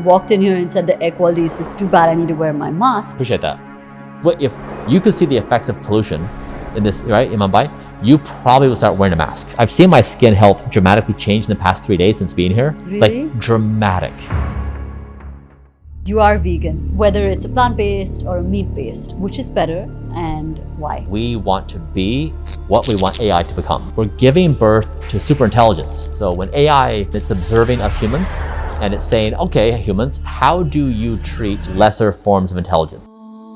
walked in here and said the air quality is just too bad, I need to wear my mask. Appreciate that. But if you could see the effects of pollution in this, right, in Mumbai, you probably will start wearing a mask. I've seen my skin health dramatically change in the past 3 days since being here. Really? Like dramatic. You are vegan, whether it's a plant-based or a meat-based, which is better and why? We want to be what we want AI to become. We're giving birth to superintelligence. So when AI is observing us humans and it's saying, okay, humans, how do you treat lesser forms of intelligence?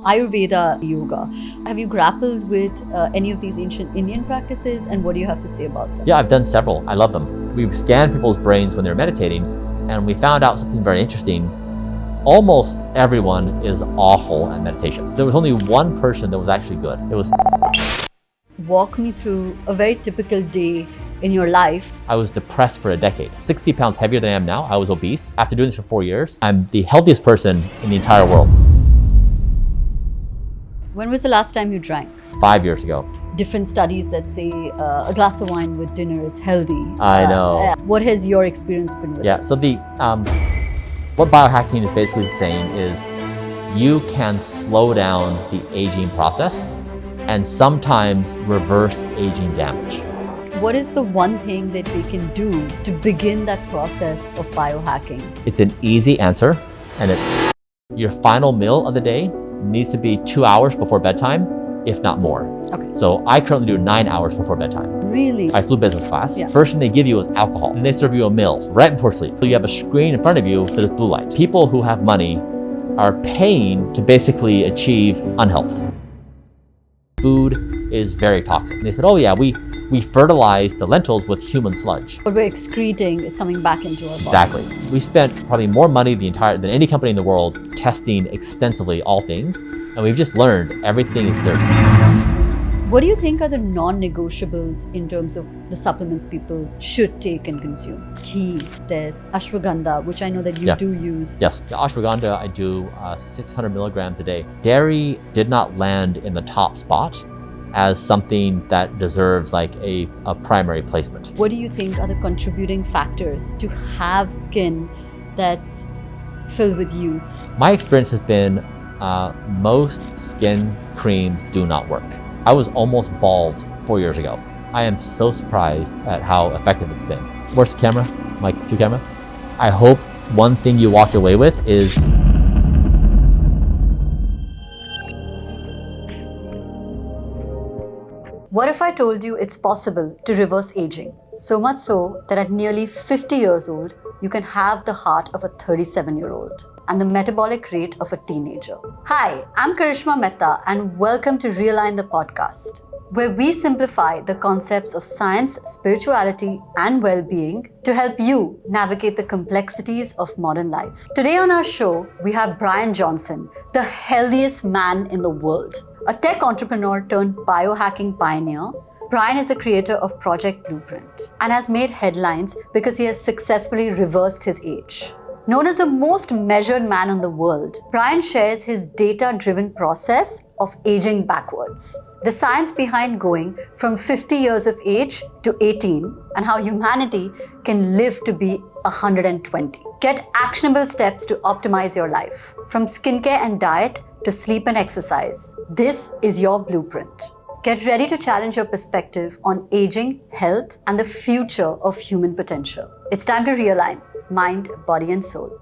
Ayurveda yoga. Have you grappled with any of these ancient Indian practices, and what do you have to say about them? Yeah, I've done several. I love them. We scanned people's brains when they're meditating, and we found out something very interesting. Almost everyone is awful at meditation. There was only one person that was actually good. It was. Walk me through a very typical day in your life. I was depressed for a decade. 60 pounds heavier than I am now. I was obese. After doing this for 4 years, I'm the healthiest person in the entire world. When was the last time you drank? 5 years ago. Different studies that say a glass of wine with dinner is healthy. I know. What has your experience been with it? So what biohacking is basically saying is you can slow down the aging process and sometimes reverse aging damage. What is the one thing that we can do to begin that process of biohacking? It's an easy answer, and it's your final meal of the day needs to be 2 hours before bedtime, if not more. Okay. So I currently do 9 hours before bedtime. Really? I flew business class. Yeah. First thing they give you is alcohol, and they serve you a meal right before sleep. So you have a screen in front of you that is blue light. People who have money are paying to basically achieve unhealth. Food is very toxic. And they said, oh yeah, we fertilize the lentils with human sludge. What we're excreting is coming back into our bodies. Exactly. We spent probably more money than any company in the world testing extensively all things, and we've just learned everything is dirty. What do you think are the non-negotiables in terms of the supplements people should take and consume? Ghee, there's ashwagandha, which I know that you do use. Yes, the ashwagandha I do 600 milligrams a day. Dairy did not land in the top spot as something that deserves like a primary placement. What do you think are the contributing factors to have skin that's filled with youth? My experience has been most skin creams do not work. I was almost bald 4 years ago. I am so surprised at how effective it's been. Where's the camera? Mic to camera? I hope one thing you walk away with is what if I told you it's possible to reverse aging? So much so that at nearly 50 years old, you can have the heart of a 37-year-old and the metabolic rate of a teenager. Hi, I'm Karishma Mehta, and welcome to Realign the podcast, where we simplify the concepts of science, spirituality, and well-being to help you navigate the complexities of modern life. Today on our show, we have Bryan Johnson, the healthiest man in the world. A tech entrepreneur turned biohacking pioneer, Bryan is the creator of Project Blueprint and has made headlines because he has successfully reversed his age. Known as the most measured man in the world, Bryan shares his data-driven process of aging backwards, the science behind going from 50 years of age to 18, and how humanity can live to be 120. Get actionable steps to optimize your life, from skincare and diet to sleep and exercise. This is your blueprint. Get ready to challenge your perspective on aging, health, and the future of human potential. It's time to realign mind, body, and soul.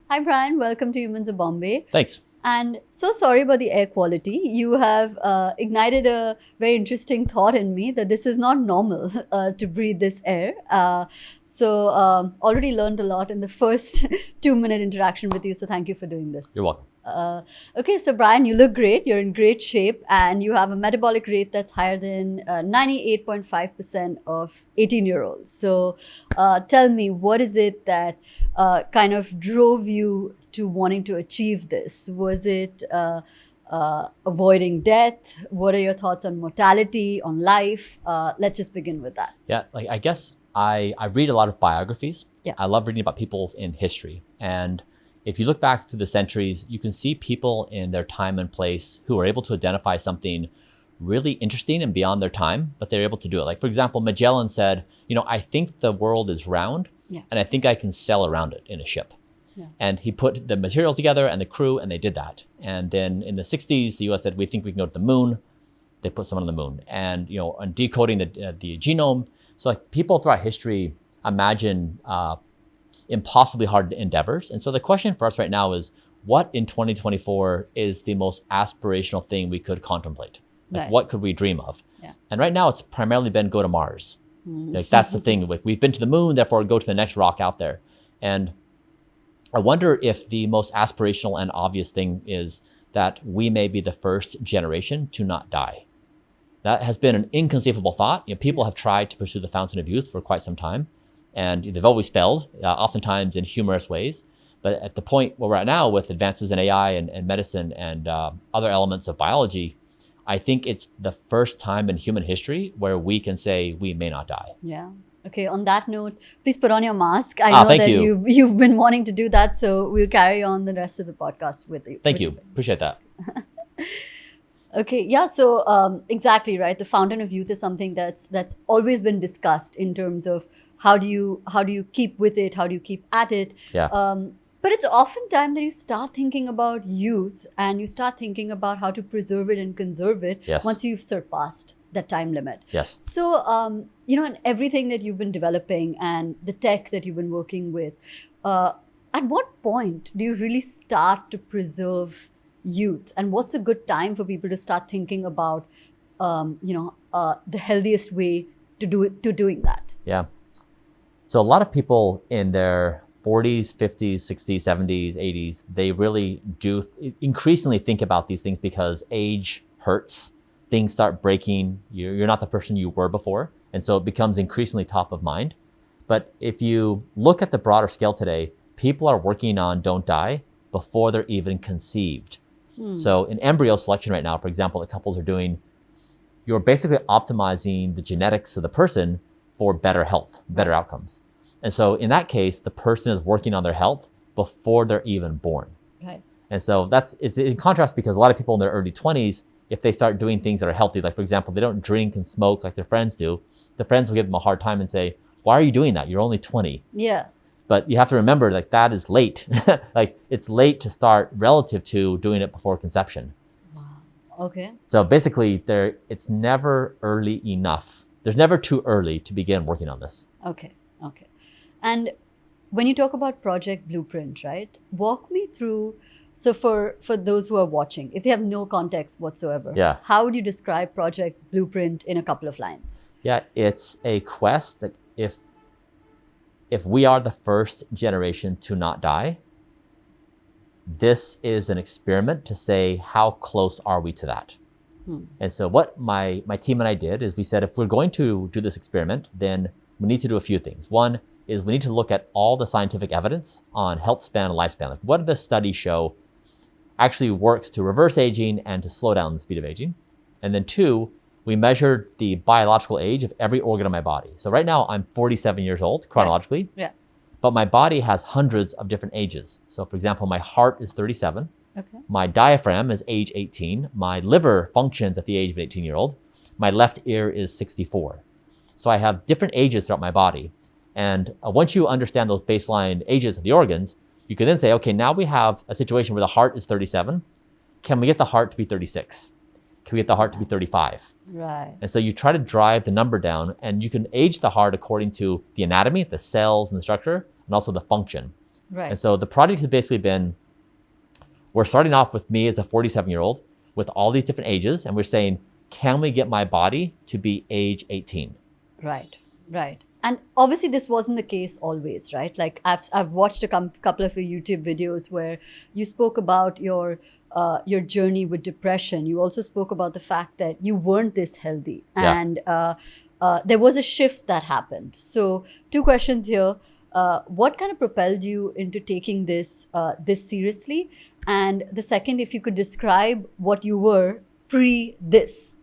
Hi, Bryan. Welcome to Humans of Bombay. Thanks. And so sorry about the air quality. You have ignited a very interesting thought in me that this is not normal to breathe this air. So already learned a lot in the first 2-minute interaction with you. So thank you for doing this. You're welcome. Okay, so Bryan, you look great. You're in great shape, and you have a metabolic rate that's higher than 98.5% of 18-year-olds. So tell me, what is it that kind of drove you to wanting to achieve this? Was it avoiding death? What are your thoughts on mortality, on life? Let's just begin with that. Yeah, like I guess I read a lot of biographies. Yeah. I love reading about people in history. And if you look back through the centuries, you can see people in their time and place who are able to identify something really interesting and beyond their time, but they're able to do it. Like, for example, Magellan said, I think the world is round, Yeah. And I think I can sail around it in a ship. Yeah. And he put the materials together and the crew, and they did that. And then in the 60s, the US said, we think we can go to the moon. They put someone on the moon. And, on decoding the genome. So like people throughout history imagine impossibly hard endeavors. And so the question for us right now is, what in 2024 is the most aspirational thing we could contemplate? Like, Right. what could we dream of? Yeah. And right now it's primarily been go to Mars. Like that's the thing. Like we've been to the moon, therefore go to the next rock out there. And I wonder if the most aspirational and obvious thing is that we may be the first generation to not die. That has been an inconceivable thought. People have tried to pursue the fountain of youth for quite some time, and they've always failed, oftentimes in humorous ways. But at the point where we're at now with advances in AI and medicine and other elements of biology, I think it's the first time in human history where we can say we may not die. Yeah. Okay, on that note, please put on your mask. I know thank that you. you've been wanting to do that, so we'll carry on the rest of the podcast with you. Thank you. Appreciate that. Okay, yeah, so exactly, right. The fountain of youth is something that's always been discussed in terms of how do you keep with it, how do you keep at it. Yeah. But it's often time that you start thinking about youth and you start thinking about how to preserve it and conserve it Yes. once you've surpassed that time limit. Yes. So, and everything that you've been developing and the tech that you've been working with, at what point do you really start to preserve youth? And what's a good time for people to start thinking about, the healthiest way to doing that? Yeah. So a lot of people in their 40s, 50s, 60s, 70s, 80s, they really do increasingly think about these things because age hurts. Things start breaking. You're not the person you were before. And so it becomes increasingly top of mind. But if you look at the broader scale today, people are working on don't die before they're even conceived. So in embryo selection right now, for example, the couples are doing, you're basically optimizing the genetics of the person for better health, better outcomes. And so in that case, the person is working on their health before they're even born. Right. And so it's in contrast because a lot of people in their early 20s, if they start doing things that are healthy, like for example, they don't drink and smoke like their friends do, the friends will give them a hard time and say, why are you doing that? You're only 20. Yeah. But you have to remember like that is late. Like it's late to start relative to doing it before conception. Wow. Okay. So basically it's never early enough. There's never too early to begin working on this. Okay. And when you talk about Project Blueprint, right? Walk me through. So for those who are watching, if they have no context whatsoever, Yeah. how would you describe Project Blueprint in a couple of lines? Yeah, it's a quest that if we are the first generation to not die, this is an experiment to say how close are we to that. And so what my team and I did is we said, if we're going to do this experiment, then we need to do a few things. One is we need to look at all the scientific evidence on health span and lifespan. Like what do the studies show actually works to reverse aging and to slow down the speed of aging? And then two, we measured the biological age of every organ in my body. So right now I'm 47 years old chronologically, Yeah. but my body has hundreds of different ages. So for example, my heart is 37. Okay. My diaphragm is age 18. My liver functions at the age of an 18-year-old. My left ear is 64. So I have different ages throughout my body. And once you understand those baseline ages of the organs, you can then say, okay, now we have a situation where the heart is 37. Can we get the heart to be 36? Can we get the heart to be 35? Right. And so you try to drive the number down, and you can age the heart according to the anatomy, the cells and the structure, and also the function. Right. And so the project has basically been, we're starting off with me as a 47-year-old with all these different ages, and we're saying, can we get my body to be age 18? Right. And obviously this wasn't the case always, right? Like I've watched a couple of your YouTube videos where you spoke about your journey with depression. You also spoke about the fact that you weren't this healthy, Yeah. and there was a shift that happened. So two questions here. What kind of propelled you into taking this seriously? And the second, if you could describe what you were pre this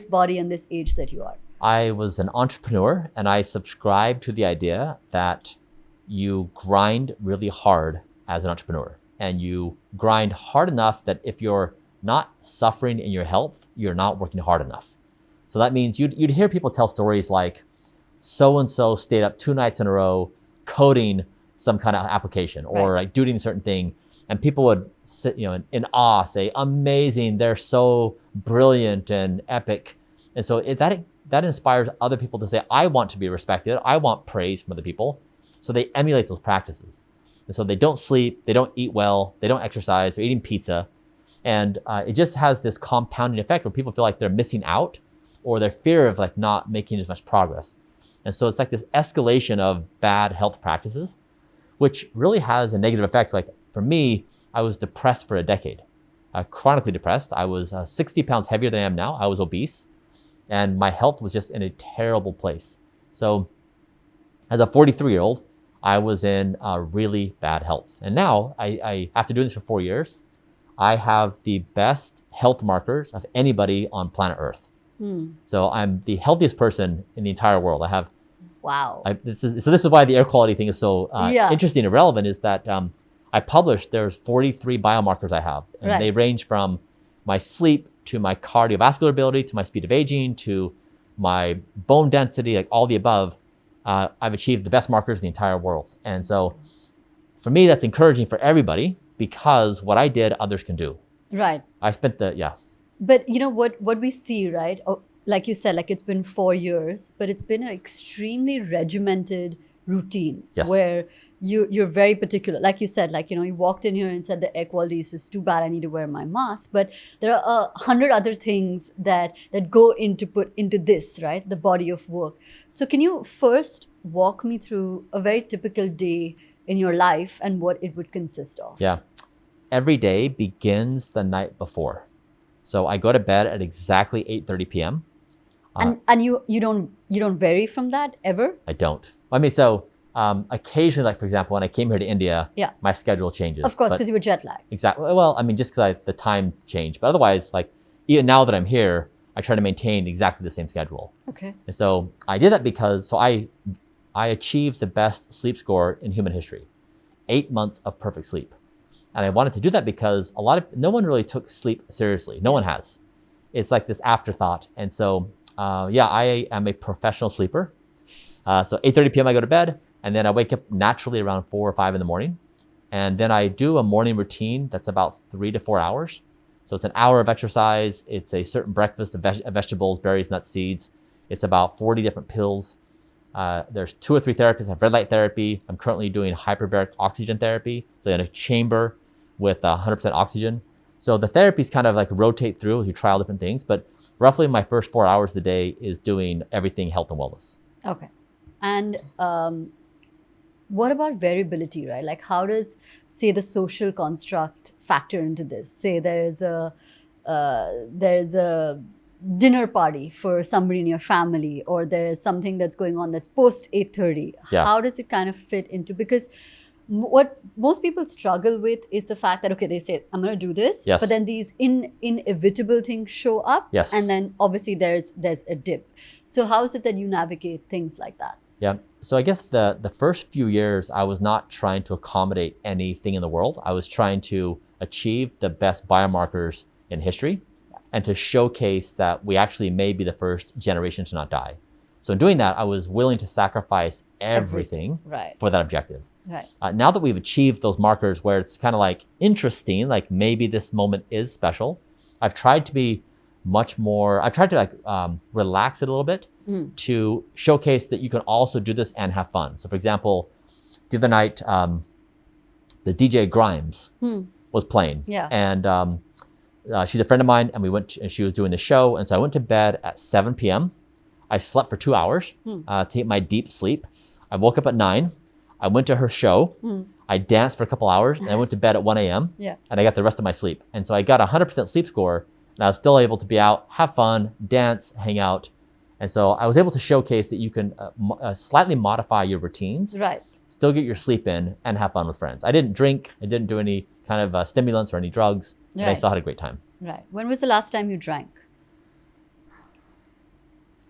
body and this age that you are. I was an entrepreneur, and I subscribed to the idea that you grind really hard as an entrepreneur, and you grind hard enough that if you're not suffering in your health, you're not working hard enough. So that means you'd hear people tell stories like, so-and-so stayed up 2 nights in a row, coding some kind of application or like doing a certain thing. And people would sit, in awe, say, amazing, they're so brilliant and epic. And so that inspires other people to say, I want to be respected. I want praise from other people. So they emulate those practices. And so they don't sleep, they don't eat well, they don't exercise, they're eating pizza. And it just has this compounding effect where people feel like they're missing out or their fear of like not making as much progress. And so it's like this escalation of bad health practices, which really has a negative effect. Like for me, I was depressed for a decade, chronically depressed. I was 60 pounds heavier than I am now. I was obese and my health was just in a terrible place. So as a 43-year-old, I was in really bad health. And now, I after doing this for 4 years, I have the best health markers of anybody on planet Earth. So I'm the healthiest person in the entire world. I have, wow. This is why the air quality thing is so interesting and relevant is that I published, there's 43 biomarkers I have. And they range from my sleep to my cardiovascular ability, to my speed of aging, to my bone density, like all the above. I've achieved the best markers in the entire world. And so for me, that's encouraging for everybody because what I did, others can do. Right. I spent But you know what we see, right? Oh, like you said, like it's been 4 years, but it's been an extremely regimented routine where you're very particular. Like you said, like, you walked in here and said the air quality is just too bad, I need to wear my mask. But there are 100 other things that go into this, right? The body of work. So can you first walk me through a very typical day in your life and what it would consist of? Yeah. Every day begins the night before. So I go to bed at exactly 8:30 p.m. And you don't vary from that ever? I don't. I mean, so occasionally, like for example, when I came here to India, my schedule changes. Of course, because you were jet lagged. Exactly. Well, I mean, just because the time changed. But otherwise, like even now that I'm here, I try to maintain exactly the same schedule. Okay. And so I did that because I achieved the best sleep score in human history, 8 months of perfect sleep. And I wanted to do that because no one really took sleep seriously. No one has. It's like this afterthought. And so, I am a professional sleeper. So 8:30 p.m. I go to bed and then I wake up naturally around 4 or 5 in the morning. And then I do a morning routine that's about 3 to 4 hours. So it's an hour of exercise. It's a certain breakfast of vegetables, berries, nuts, seeds. It's about 40 different pills. There's 2 or 3 therapies. I have red light therapy. I'm currently doing hyperbaric oxygen therapy. So in a chamber with 100% oxygen. So the therapies kind of like rotate through as you try all different things, but roughly my first 4 hours of the day is doing everything health and wellness. Okay. And what about variability, right? Like how does, say, the social construct factor into this? Say there's a dinner party for somebody in your family, or there's something that's going on that's post 8:30. How does it kind of fit into, because what most people struggle with is the fact that, okay, they say, I'm going to do this, but then these inevitable things show up, and then obviously there's a dip. So how is it that you navigate things like that? Yeah, so I guess the first few years, I was not trying to accommodate anything in the world. I was trying to achieve the best biomarkers in history and to showcase that we actually may be the first generation to not die. So in doing that, I was willing to sacrifice everything. For that objective. Now that we've achieved those markers where it's kind of like interesting, like maybe this moment is special, I've tried to be much more, I've tried to like relax it a little bit to showcase that you can also do this and have fun. So for example, the other night, the DJ Grimes was playing. And she's a friend of mine, and we went and she was doing the show. And so I went to bed at 7 p.m. I slept for 2 hours to get my deep sleep. I woke up at 9. I went to her show. I danced for a couple hours, and I went to bed at 1 a.m. And I got the rest of my sleep. And so I got a 100% sleep score, and I was still able to be out, have fun, dance, hang out. And so I was able to showcase that you can slightly modify your routines, still get your sleep in, and have fun with friends. I didn't drink. I didn't do any kind of stimulants or any drugs. And I still had a great time. When was the last time you drank?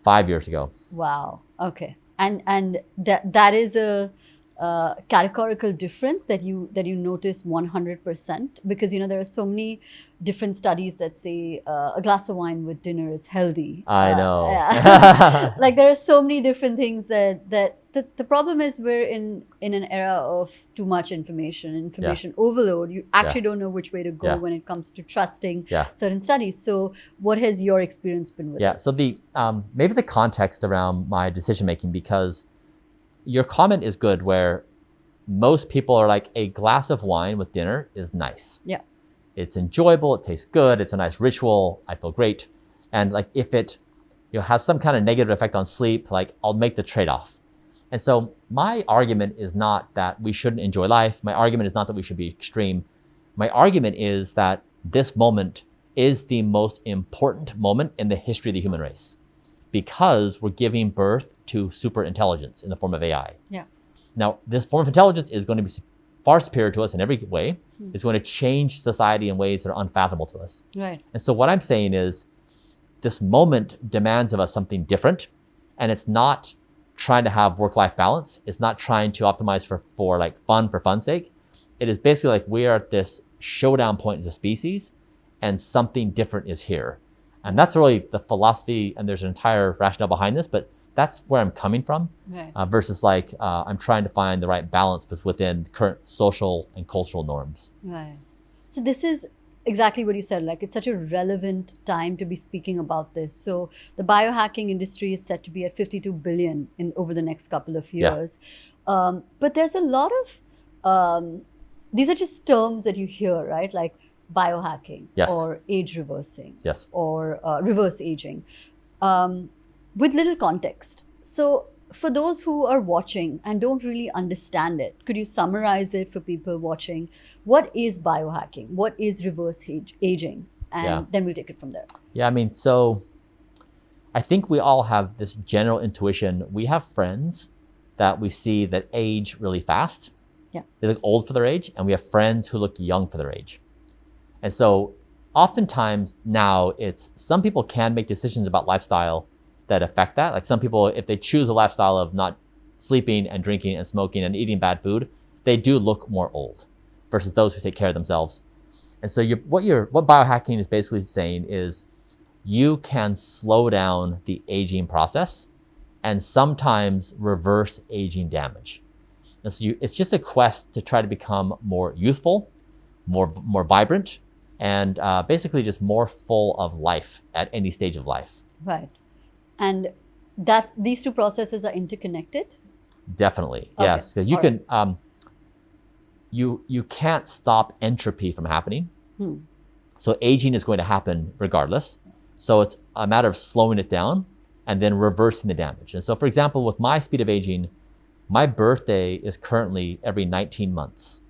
5 years ago. Wow. Okay. And that is categorical difference that you notice 100%? Because there are so many different studies that say a glass of wine with dinner is healthy. I know. Like there are so many different things that the problem is we're in an era of too much information overload. You actually don't know which way to go when it comes to trusting certain studies. So what has your experience been with it? So the maybe the context around my decision making, because your comment is good, where most people are like, a glass of wine with dinner is nice. Yeah. It's enjoyable, it tastes good, it's a nice ritual, I feel great. And like if it has some kind of negative effect on sleep, like I'll make the trade-off. And so my argument is not that we shouldn't enjoy life. My argument is not that we should be extreme. My argument is that this moment is the most important moment in the history of the human race, because we're giving birth to super intelligence in the form of AI. Yeah. Now, this form of intelligence is going to be far superior to us in every way. It's going to change society in ways that are unfathomable to us. Right. And so what I'm saying is, this moment demands of us something different, and it's not trying to have work-life balance. It's not trying to optimize for like fun for fun's sake. It is basically like we are at this showdown point as a species, and something different is here. And that's really the philosophy, and there's an entire rationale behind this, but that's where I'm coming from, versus like I'm trying to find the right balance within current social and cultural norms. Right. So this is exactly what you said. Like, it's such a relevant time to be speaking about this. So the biohacking industry is set to be at 52 billion over the next couple of years. But there's a lot of, these are just terms that you hear, right? Like biohacking or age reversing or reverse aging. With little context. So for those who are watching and don't really understand it, could you summarize it for people watching? What is biohacking? What is reverse aging? And then we'll take it from there. Yeah, I mean, so I think we all have this general intuition. We have friends that we see that age really fast. Yeah. They look old for their age, and we have friends who look young for their age. And so oftentimes now it's, some people can make decisions about lifestyle that affect that. Like some people, if they choose a lifestyle of not sleeping and drinking and smoking and eating bad food, they do look more old versus those who take care of themselves. And so what biohacking is basically saying is you can slow down the aging process and sometimes reverse aging damage. And so it's just a quest to try to become more youthful, more vibrant, and basically just more full of life at any stage of life. Right. And that these two processes are interconnected? Definitely, yes. Because you can, you can't stop entropy from happening. So aging is going to happen regardless. So it's a matter of slowing it down and then reversing the damage. And so, for example, with my speed of aging, my birthday is currently every 19 months.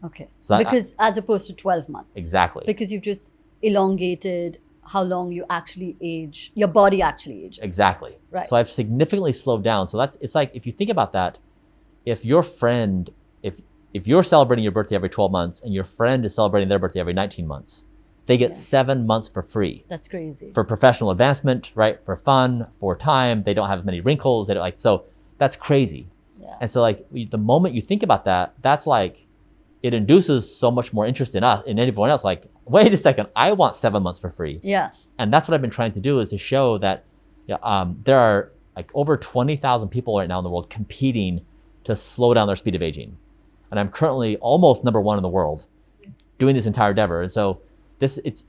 Okay. So because as opposed to 12 months. Exactly. Because you've just elongated how long you actually age, your body actually ages. Exactly. Right. So I've significantly slowed down. So it's like, if you think about that, if your friend, if you're celebrating your birthday every 12 months and your friend is celebrating their birthday every 19 months, they get 7 months for free. That's crazy. For professional advancement, right? For fun, for time. They don't have as many wrinkles. They don't like, so that's crazy. Yeah. And so like the moment you think about that, that's like, it induces so much more interest in us, in everyone else. Like, wait a second, I want 7 months for free. Yeah. And that's what I've been trying to do, is to show that there are like over 20,000 people right now in the world competing to slow down their speed of aging. And I'm currently almost #1 in the world doing this entire endeavor. And so it's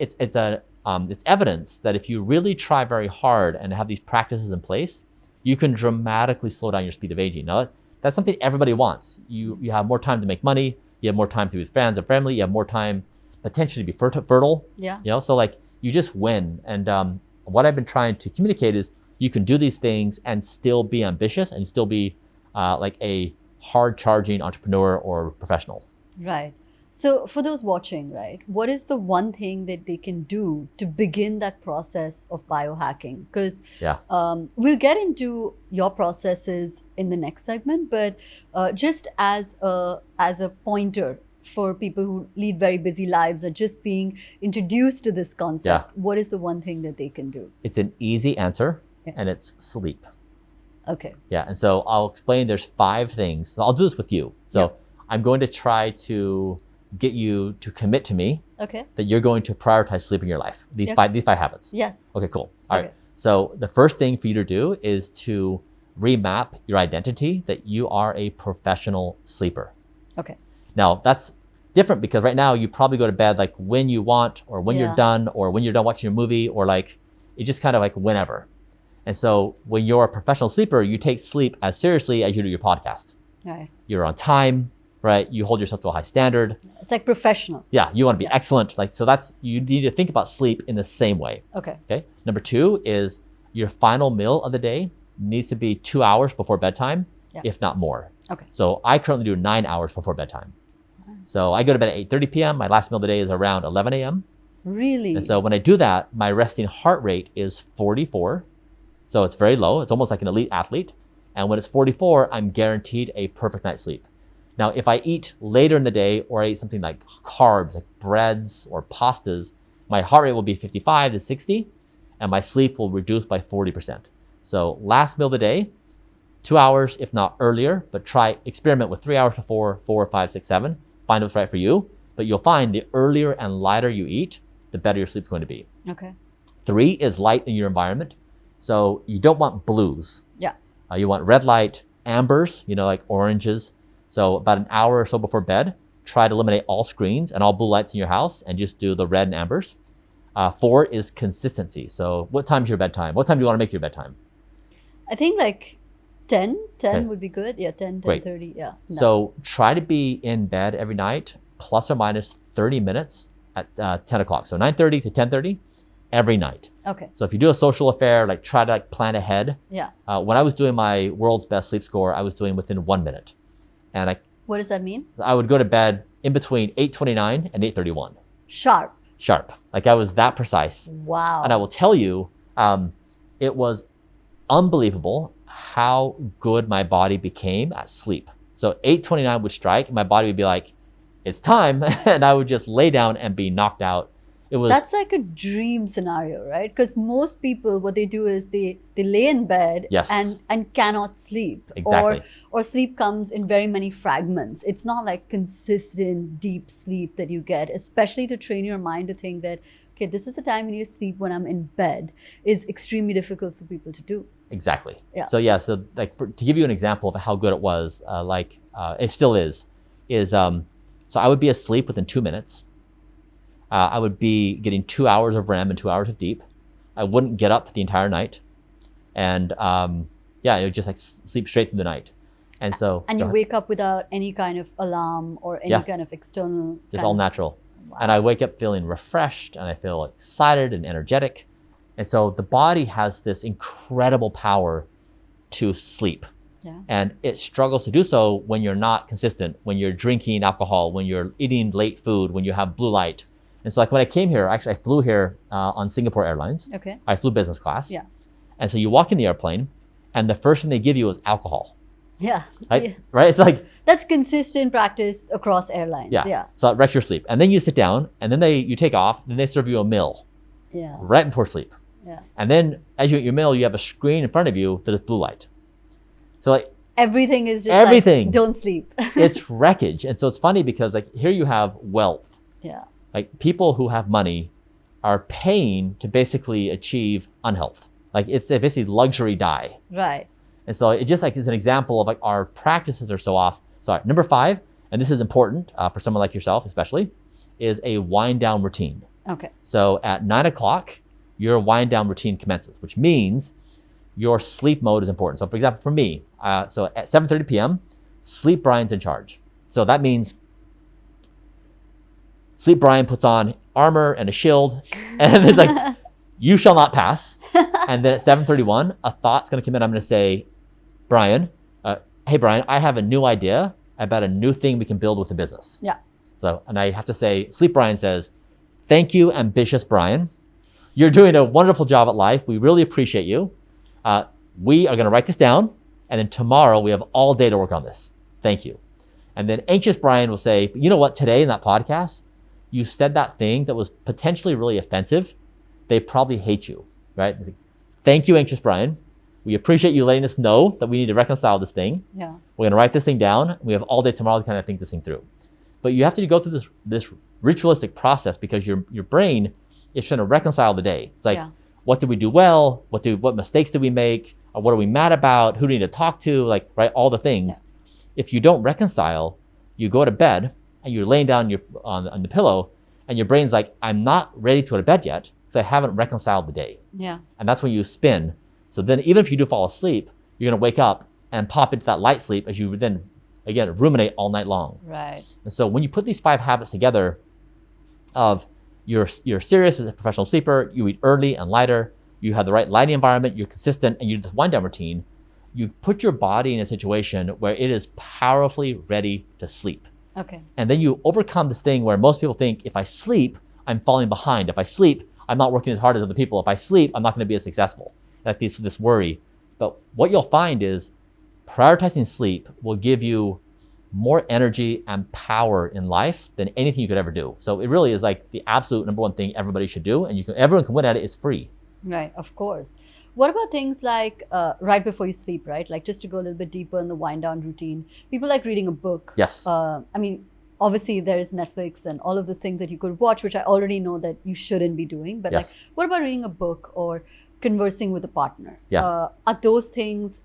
evidence that if you really try very hard and have these practices in place, you can dramatically slow down your speed of aging. Now, that's something everybody wants. You have more time to make money. You have more time to be with friends and family. You have more time potentially to be fertile. Yeah. So like you just win. And what I've been trying to communicate is you can do these things and still be ambitious and still be like a hard charging entrepreneur or professional. Right. So for those watching, right, what is the one thing that they can do to begin that process of biohacking? Because we'll get into your processes in the next segment, but just as a pointer for people who lead very busy lives or just being introduced to this concept, what is the one thing that they can do? It's an easy answer, and it's sleep. Okay. Yeah, and so I'll explain there's 5 things. So I'll do this with you. So Yeah. I'm going to try to get you to commit to me Okay. that you're going to prioritize sleep in your life. These Yeah. 5 habits. Yes. Okay, cool. All Okay. right. So the first thing for you to do is to remap your identity that you are a professional sleeper. Okay. Now that's different because right now you probably go to bed like when you want or when Yeah. you're done or when you're done watching your movie or like it just kind of like whenever. And so when you're a professional sleeper, you take sleep as seriously as you do your podcast. Right. You're on time, right? You hold yourself to a high standard. It's like professional. Yeah, you want to be excellent. Like so that's you need to think about sleep in the same way. Okay. Okay. Number 2 is your final meal of the day needs to be 2 hours before bedtime, if not more. Okay. So I currently do 9 hours before bedtime. So I go to bed at 8:30 p.m. My last meal of the day is around 11 a.m. Really? And so when I do that, my resting heart rate is 44. So it's very low. It's almost like an elite athlete. And when it's 44, I'm guaranteed a perfect night's sleep. Now, if I eat later in the day or I eat something like carbs, like breads or pastas, my heart rate will be 55 to 60 and my sleep will reduce by 40%. So last meal of the day, 2 hours, if not earlier, but experiment with 3 hours before, 4, 5, 6, 7, find what's right for you. But you'll find the earlier and lighter you eat, the better your sleep's going to be. Okay. 3 is light in your environment. So you don't want blues. Yeah. You want red light, ambers, like oranges. So about an hour or so before bed, try to eliminate all screens and all blue lights in your house and just do the red and ambers. 4 is consistency. So what time's your bedtime? What time do you want to make your bedtime? I think like 10 Okay. would be good. Yeah, 10, Great. 10:30. Yeah. No. So try to be in bed every night, plus or minus 30 minutes at 10 o'clock. So 9:30 to 10:30 every night. Okay. So if you do a social affair, like try to plan ahead. Yeah. When I was doing my world's best sleep score, I was doing within 1 minute. And What does that mean? I would go to bed in between 8:29 and 8:31. Sharp. Sharp. Like I was that precise. Wow. And I will tell you, it was unbelievable how good my body became at sleep. So 8:29 would strike, and my body would be like, it's time. And I would just lay down and be knocked out. That's like a dream scenario, right? Because most people, what they do is they lay in bed Yes. and cannot sleep. Exactly. Or sleep comes in very many fragments. It's not like consistent, deep sleep that you get, especially to train your mind to think that, okay, this is the time I need to sleep when I'm in bed, is extremely difficult for people to do. Exactly. Yeah. So like to give you an example of how good it was, it still is so I would be asleep within 2 minutes. I would be getting 2 hours of REM and 2 hours of deep. I wouldn't get up the entire night. And it would just like sleep straight through the night. And so. And you wake up without any kind of alarm or any kind of external. Just all natural. Wow. And I wake up feeling refreshed and I feel excited and energetic. And so the body has this incredible power to sleep. Yeah. And it struggles to do so when you're not consistent, when you're drinking alcohol, when you're eating late food, when you have blue light. And so like when I came here, actually I flew here on Singapore Airlines. Okay. I flew business class. Yeah. And so you walk in the airplane and the first thing they give you is alcohol. Yeah. Right? Yeah. Right? It's like. That's consistent practice across airlines. Yeah. So it wrecks your sleep. And then you sit down and then you take off, then they serve you a meal. Yeah. Right before sleep. Yeah. And then as you eat your meal, you have a screen in front of you that is blue light. So like everything is just everything. Like, don't sleep. It's wreckage. And so it's funny because like here you have wealth. Yeah. Like people who have money are paying to basically achieve unhealth. Like it's basically luxury die. Right. And so it just like is an example of like our practices are so off. So number 5, and this is important for someone like yourself especially, is a wind down routine. Okay. So at 9 o'clock, your wind down routine commences, which means your sleep mode is important. So for example, for me, so at 7:30 p.m., Sleep Bryan's in charge. So that means Sleep Bryan puts on armor and a shield, and it's like, you shall not pass. And then at 7:31, a thought's going to come in. I'm going to say, Bryan, hey Bryan, I have a new idea about a new thing we can build with the business. Yeah. So, and I have to say, Sleep Bryan says, thank you, ambitious Bryan. You're doing a wonderful job at life. We really appreciate you. We are going to write this down, and then tomorrow we have all day to work on this. Thank you. And then anxious Bryan will say, you know what, today in that podcast, you said that thing that was potentially really offensive. They probably hate you, right? Thank you, anxious Bryan. We appreciate you letting us know that we need to reconcile this thing. Yeah. We're gonna write this thing down. We have all day tomorrow to kind of think this thing through. But you have to go through this ritualistic process because your brain is trying to reconcile the day. It's like, what did we do well? What mistakes did we make? Or what are we mad about? Who do we need to talk to? Like, right, all the things. Yeah. If you don't reconcile, you go to bed and you're laying down on the pillow and your brain's like, I'm not ready to go to bed yet because I haven't reconciled the day. Yeah. And that's when you spin. So then even if you do fall asleep, you're gonna wake up and pop into that light sleep as you then, again, ruminate all night long. Right. And so when you put these 5 habits together of you're serious as a professional sleeper, you eat early and lighter, you have the right lighting environment, you're consistent, and you do this wind down routine, you put your body in a situation where it is powerfully ready to sleep. Okay. And then you overcome this thing where most people think, if I sleep, I'm falling behind. If I sleep, I'm not working as hard as other people. If I sleep, I'm not gonna be as successful. Like this worry. But what you'll find is prioritizing sleep will give you more energy and power in life than anything you could ever do. So it really is like the absolute number one thing everybody should do, and everyone can win at it. It's free. Right, of course. What about things like right before you sleep, right? Like just to go a little bit deeper in the wind down routine, people like reading a book. Yes. I mean, obviously there is Netflix and all of those things that you could watch, which I already know that you shouldn't be doing. But yes. Like, what about reading a book or conversing with a partner? Yeah. Are those things,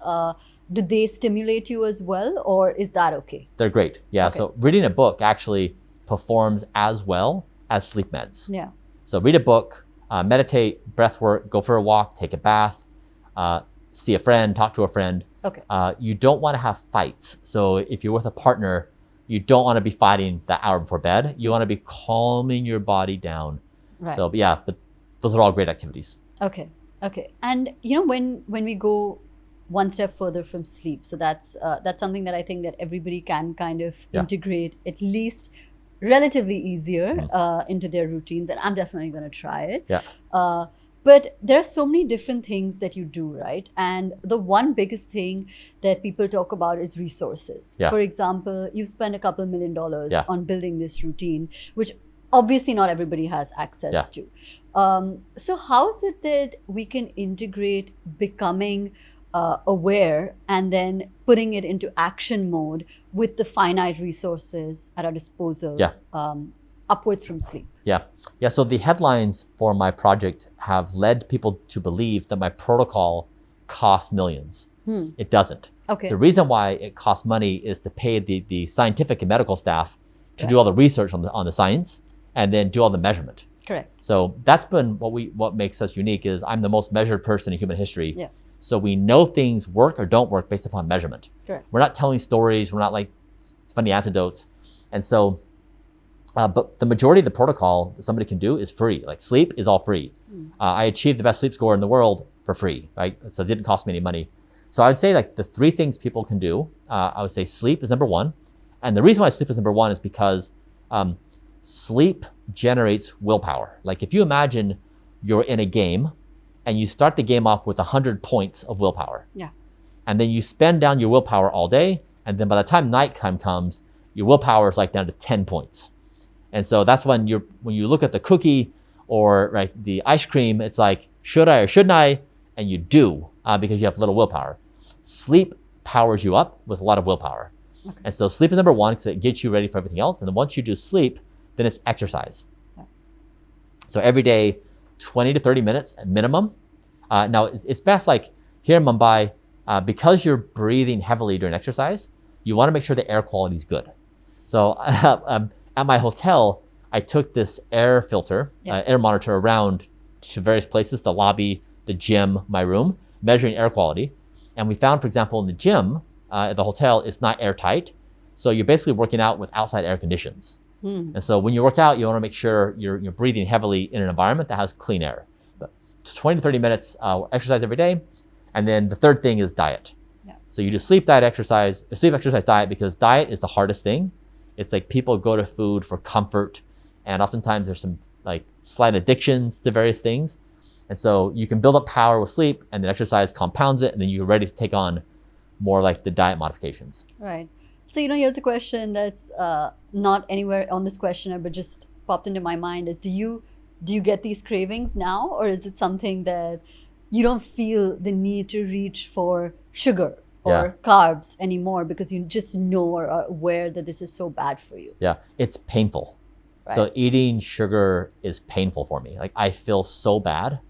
do they stimulate you as well, or is that okay? They're great. Yeah. Okay. So reading a book actually performs as well as sleep meds. Yeah. So read a book, meditate, breath work, go for a walk, take a bath, see a friend, talk to a friend. Okay. You don't want to have fights. So if you're with a partner, you don't want to be fighting the hour before bed. You want to be calming your body down. Right. So yeah, but those are all great activities. Okay. Okay. And you know, when we go one step further from sleep, so that's something that I think that everybody can kind of integrate at least relatively easier into their routines, and I'm definitely going to try it. Yeah. But there are so many different things that you do, right? And the one biggest thing that people talk about is resources. Yeah. For example, you've spent a couple $1 million on building this routine, which obviously not everybody has access to. So how is it that we can integrate becoming aware and then putting it into action mode with the finite resources at our disposal upwards from sleep? Yeah. So the headlines for my project have led people to believe that my protocol costs millions. It doesn't. Okay. The reason why it costs money is to pay the scientific and medical staff to do all the research on the science and then do all the measurement. Correct. So that's been what makes us unique is I'm the most measured person in human history. Yeah. So we know things work or don't work based upon measurement. Correct. We're not telling stories. We're not like funny anecdotes. And so, but the majority of the protocol that somebody can do is free. Like sleep is all free. I achieved the best sleep score in the world for free, right? So it didn't cost me any money. So I would say like the 3 things people can do, I would say sleep is number 1. And the reason why sleep is number 1 is because sleep generates willpower. Like if you imagine you're in a game and you start the game off with 100 points of willpower. Yeah. And then you spend down your willpower all day. And then by the time nighttime comes, your willpower is like down to 10 points. And so that's when you look at the cookie or the ice cream, it's like, should I or shouldn't I? And you do because you have little willpower. Sleep powers you up with a lot of willpower. Okay. And so sleep is number 1 because it gets you ready for everything else. And then once you do sleep, then it's exercise. Yeah. So every day, 20 to 30 minutes at minimum. Now it's best like here in Mumbai, because you're breathing heavily during exercise, you want to make sure the air quality is good. So at my hotel, I took this air filter, air monitor around to various places, the lobby, the gym, my room, measuring air quality. And we found, for example, in the gym, at the hotel, it's not airtight. So you're basically working out with outside air conditions. And so when you work out, you want to make sure you're breathing heavily in an environment that has clean air. But 20 to 30 minutes exercise every day. And then the third thing is diet. Yeah. So you do sleep, exercise, diet, because diet is the hardest thing. It's like people go to food for comfort. And oftentimes there's some like slight addictions to various things. And so you can build up power with sleep and then exercise compounds it. And then you're ready to take on more like the diet modifications. Right. So, here's a question that's not anywhere on this questionnaire, but just popped into my mind is, do you get these cravings now, or is it something that you don't feel the need to reach for sugar or Yeah. carbs anymore because you just know or are aware that this is so bad for you. Yeah, it's painful. Right. So eating sugar is painful for me. Like I feel so bad.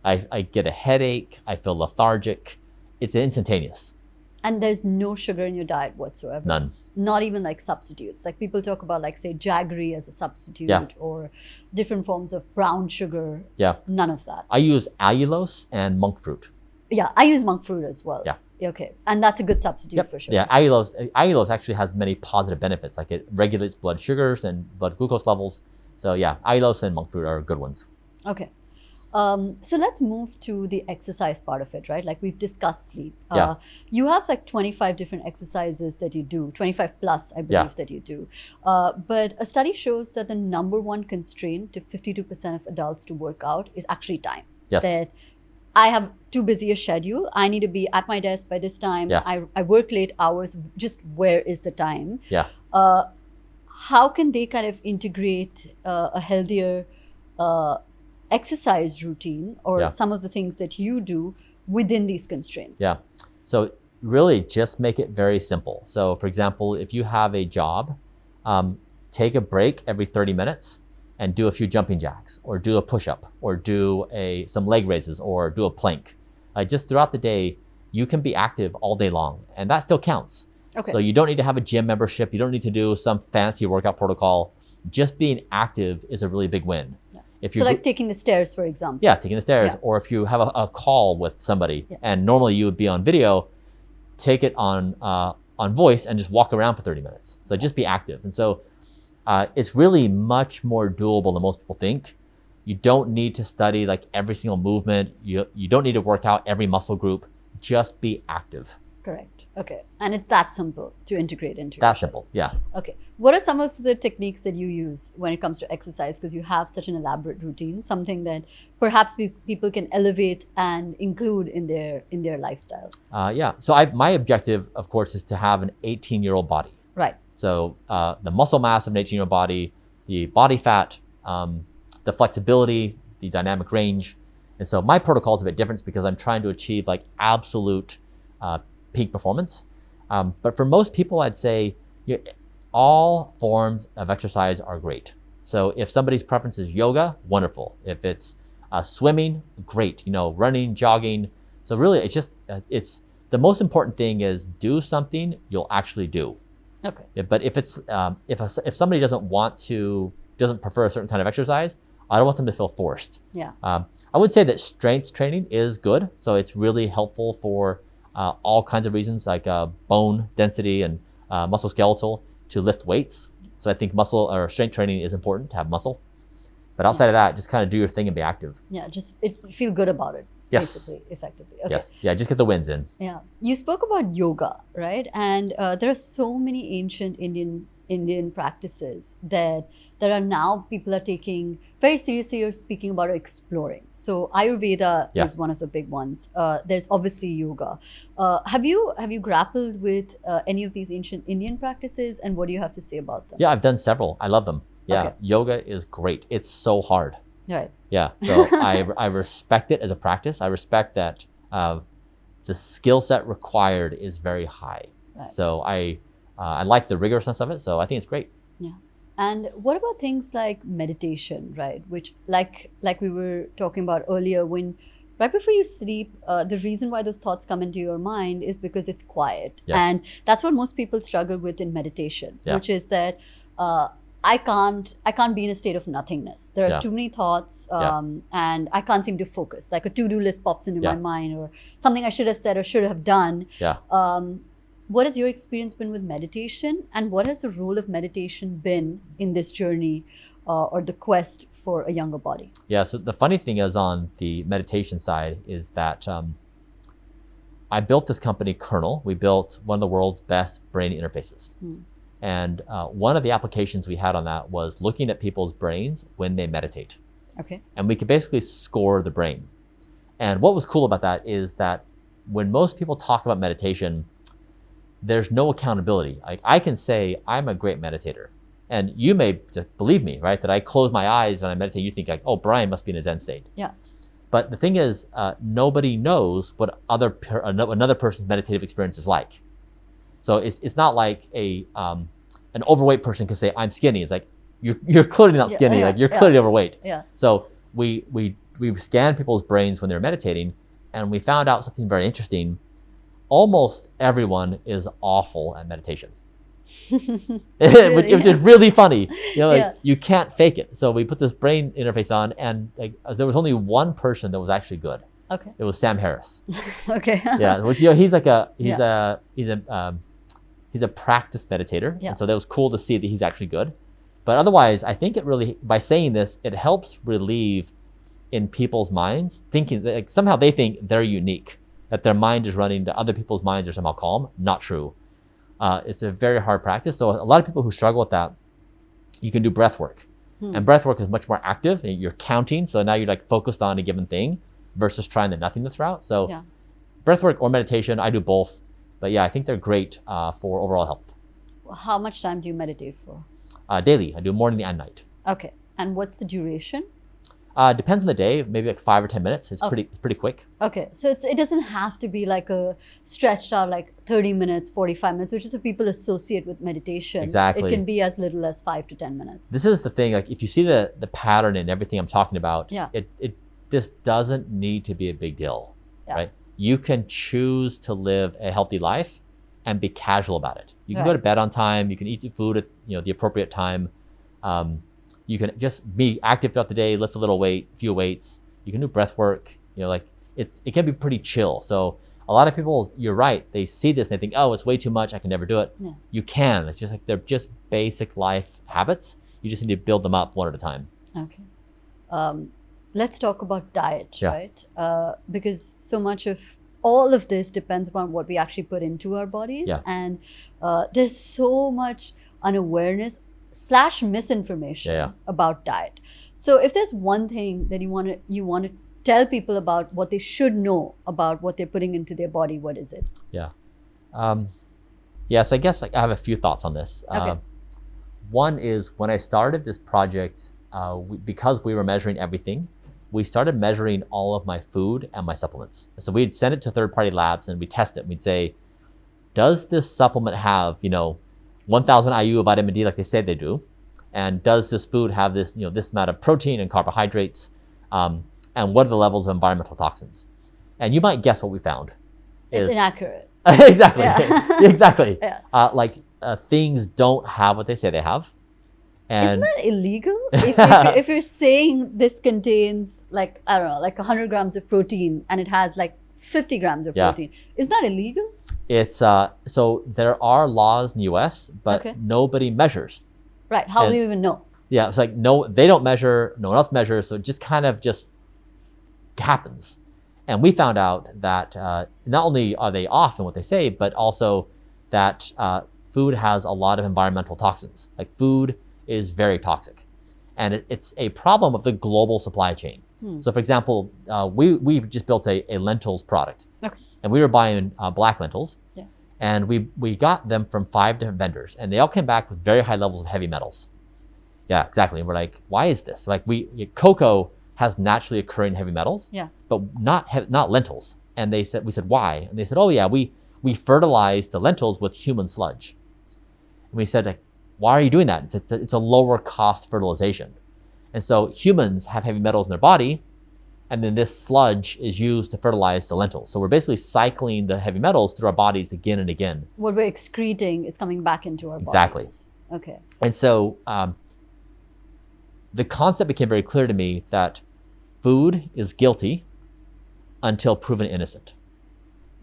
I get a headache. I feel lethargic. It's instantaneous. And there's no sugar in your diet whatsoever. None. Not even like substitutes. Like people talk about like say jaggery as a substitute Yeah. or different forms of brown sugar. Yeah. None of that. I use allulose and monk fruit. Yeah, I use monk fruit as well. Yeah. Okay, and that's a good substitute for sure. Yeah, allulose actually has many positive benefits. Like it regulates blood sugars and blood glucose levels. So yeah, allulose and monk fruit are good ones. Okay. So let's move to the exercise part of it, right? Like we've discussed sleep. Yeah. You have like 25 different exercises that you do, 25 plus, I believe, Yeah. that you do. But a study shows that the number one constraint to 52% of adults to work out is actually time. Yes. That I have too busy a schedule. I need to be at my desk by this time. Yeah. I work late hours. Just where is the time? Yeah. How can they kind of integrate a healthier exercise routine or Yeah. some of the things that you do within these constraints? Yeah. So really just make it very simple. So for example, if you have a job, take a break every 30 minutes and do a few jumping jacks or do a push-up or do some leg raises or do a plank. Just throughout the day, you can be active all day long and that still counts. Okay. So you don't need to have a gym membership. You don't need to do some fancy workout protocol. Just being active is a really big win. Yeah. If So like taking the stairs, for example. Yeah, taking the stairs. Yeah. Or if you have a call with somebody Yeah. and normally you would be on video, take it on voice and just walk around for 30 minutes. So just be active. And so it's really much more doable than most people think. You don't need to study like every single movement. You don't need to work out every muscle group. Just be active. Correct. Okay. And it's that simple to integrate into your That's schedule. simple. Yeah. Okay. What are some of the techniques that you use when it comes to exercise? Because you have such an elaborate routine, something that perhaps people can elevate and include in their lifestyle. Yeah. So my objective, of course, is to have an 18-year-old body. Right. So the muscle mass of an 18-year-old body, the body fat, the flexibility, the dynamic range. And so my protocol is a bit different because I'm trying to achieve like absolute peak performance. But for most people, I'd say all forms of exercise are great. So if somebody's preference is yoga, wonderful. If it's swimming, great. Running, jogging. So really, it's just it's the most important thing is do something you'll actually do. Okay. But if it's if somebody doesn't prefer a certain kind of exercise, I don't want them to feel forced. Yeah. I would say that strength training is good. So it's really helpful for all kinds of reasons like bone density and musculoskeletal to lift weights. So I think muscle or strength training is important to have muscle. But outside of that, just kind of do your thing and be active. Yeah. Just feel good about it. Yes. Basically, effectively. Okay. Yes. Yeah, just get the wins in. Yeah. You spoke about yoga, right? And there are so many ancient Indian practices that are now people are taking very seriously or speaking about or exploring. So Ayurveda Yeah. is one of the big ones. There's obviously yoga. Have you grappled with any of these ancient Indian practices, and what do you have to say about them? Yeah, I've done several. I love them. Yeah, Okay. yoga is great. It's so hard. Right. Yeah, so I respect it as a practice. I respect that the skill set required is very high. Right. So I like the rigorousness of it. So I think it's great. Yeah. And what about things like meditation, right? Which like we were talking about earlier, when right before you sleep, the reason why those thoughts come into your mind is because it's quiet. Yes. And that's what most people struggle with in meditation, Yeah. which is that I can't be in a state of nothingness. There are Yeah. too many thoughts, Yeah. and I can't seem to focus. Like a to-do list pops into Yeah. my mind, or something I should have said or should have done. Yeah. What has your experience been with meditation, and what has the role of meditation been in this journey or the quest for a younger body? Yeah, so the funny thing is on the meditation side is that I built this company, Kernel. We built one of the world's best brain interfaces. And one of the applications we had on that was looking at people's brains when they meditate. Okay. And we could basically score the brain. And what was cool about that is that when most people talk about meditation, there's no accountability. Like I can say I'm a great meditator, and you may believe me, right? That I close my eyes and I meditate. You think like, oh, Bryan must be in a Zen state. Yeah. But the thing is, nobody knows what another person's meditative experience is like. So it's not like an overweight person can say, I'm skinny. It's like, you're clearly not skinny, like you're clearly overweight. Yeah. So we scanned people's brains when they're meditating, and we found out something very interesting. Almost everyone is awful at meditation. Which is really funny. You can't fake it. So we put this brain interface on, and there was only one person that was actually good. Okay. It was Sam Harris. Okay. Yeah, which he's a practiced meditator, and so that was cool to see that he's actually good. But otherwise, I think it really, by saying this, it helps relieve in people's minds, thinking that like, somehow they think they're unique, that their mind is running to other people's minds are somehow calm. Not true. It's a very hard practice. So a lot of people who struggle with that, you can do breath work. And breath work is much more active. You're counting. So now you're like focused on a given thing versus trying the nothingness route. So breath work or meditation, I do both. But yeah, I think they're great for overall health. How much time do you meditate for? Daily. I do morning and night. Okay. And what's the duration? Depends on the day, maybe like 5 or 10 minutes. It's pretty quick. Okay, so it doesn't have to be like a stretched out like 30 minutes, 45 minutes, which is what people associate with meditation. Exactly. It can be as little as 5 to 10 minutes. This is the thing, like if you see the pattern in everything I'm talking about, this doesn't need to be a big deal, right? You can choose to live a healthy life and be casual about it. You can go to bed on time, you can eat your food at the appropriate time. You can just be active throughout the day, lift a little weight, a few weights. You can do breath work. It can be pretty chill. So a lot of people, you're right, they see this and they think, oh, it's way too much, I can never do it. Yeah. You can. It's just like they're just basic life habits. You just need to build them up one at a time. Okay. Let's talk about diet, right? Because so much of all of this depends upon what we actually put into our bodies. And there's so much unawareness / misinformation about diet. So if there's one thing that you want to tell people about what they should know about what they're putting into their body, what is it? Yes, I guess I have a few thoughts on this. Okay. One is when I started this project, because we were measuring everything, we started measuring all of my food and my supplements. So we'd send it to third-party labs and we'd test it. And we'd say, does this supplement have, 1,000 IU of vitamin D like they say they do? And does this food have this, this amount of protein and carbohydrates? And what are the levels of environmental toxins? And you might guess what we found. It's inaccurate. Exactly. Exactly. Things don't have what they say they have. And isn't that illegal? if you're saying this contains like 100 grams of protein and it has like 50 grams of protein, is that illegal? It's so there are laws in the US, but nobody measures. Right. How do you even know? Yeah, it's like no, they don't measure, no one else measures, so it just kind of just happens. And we found out that not only are they off in what they say, but also that food has a lot of environmental toxins. Like food is very toxic. And it's a problem of the global supply chain. So for example, we just built a lentils product. Okay. And we were buying black lentils. Yeah. And we got them from 5 different vendors. And they all came back with very high levels of heavy metals. Yeah, exactly. And we're like, why is this? Like cocoa has naturally occurring heavy metals, but not lentils. And we said, why? And they said, oh yeah, we fertilize the lentils with human sludge. And we said, like, why are you doing that? It's a lower cost fertilization. And so humans have heavy metals in their body, and then this sludge is used to fertilize the lentils. So we're basically cycling the heavy metals through our bodies again and again. What we're excreting is coming back into our bodies. Exactly. Okay. And so the concept became very clear to me that food is guilty until proven innocent.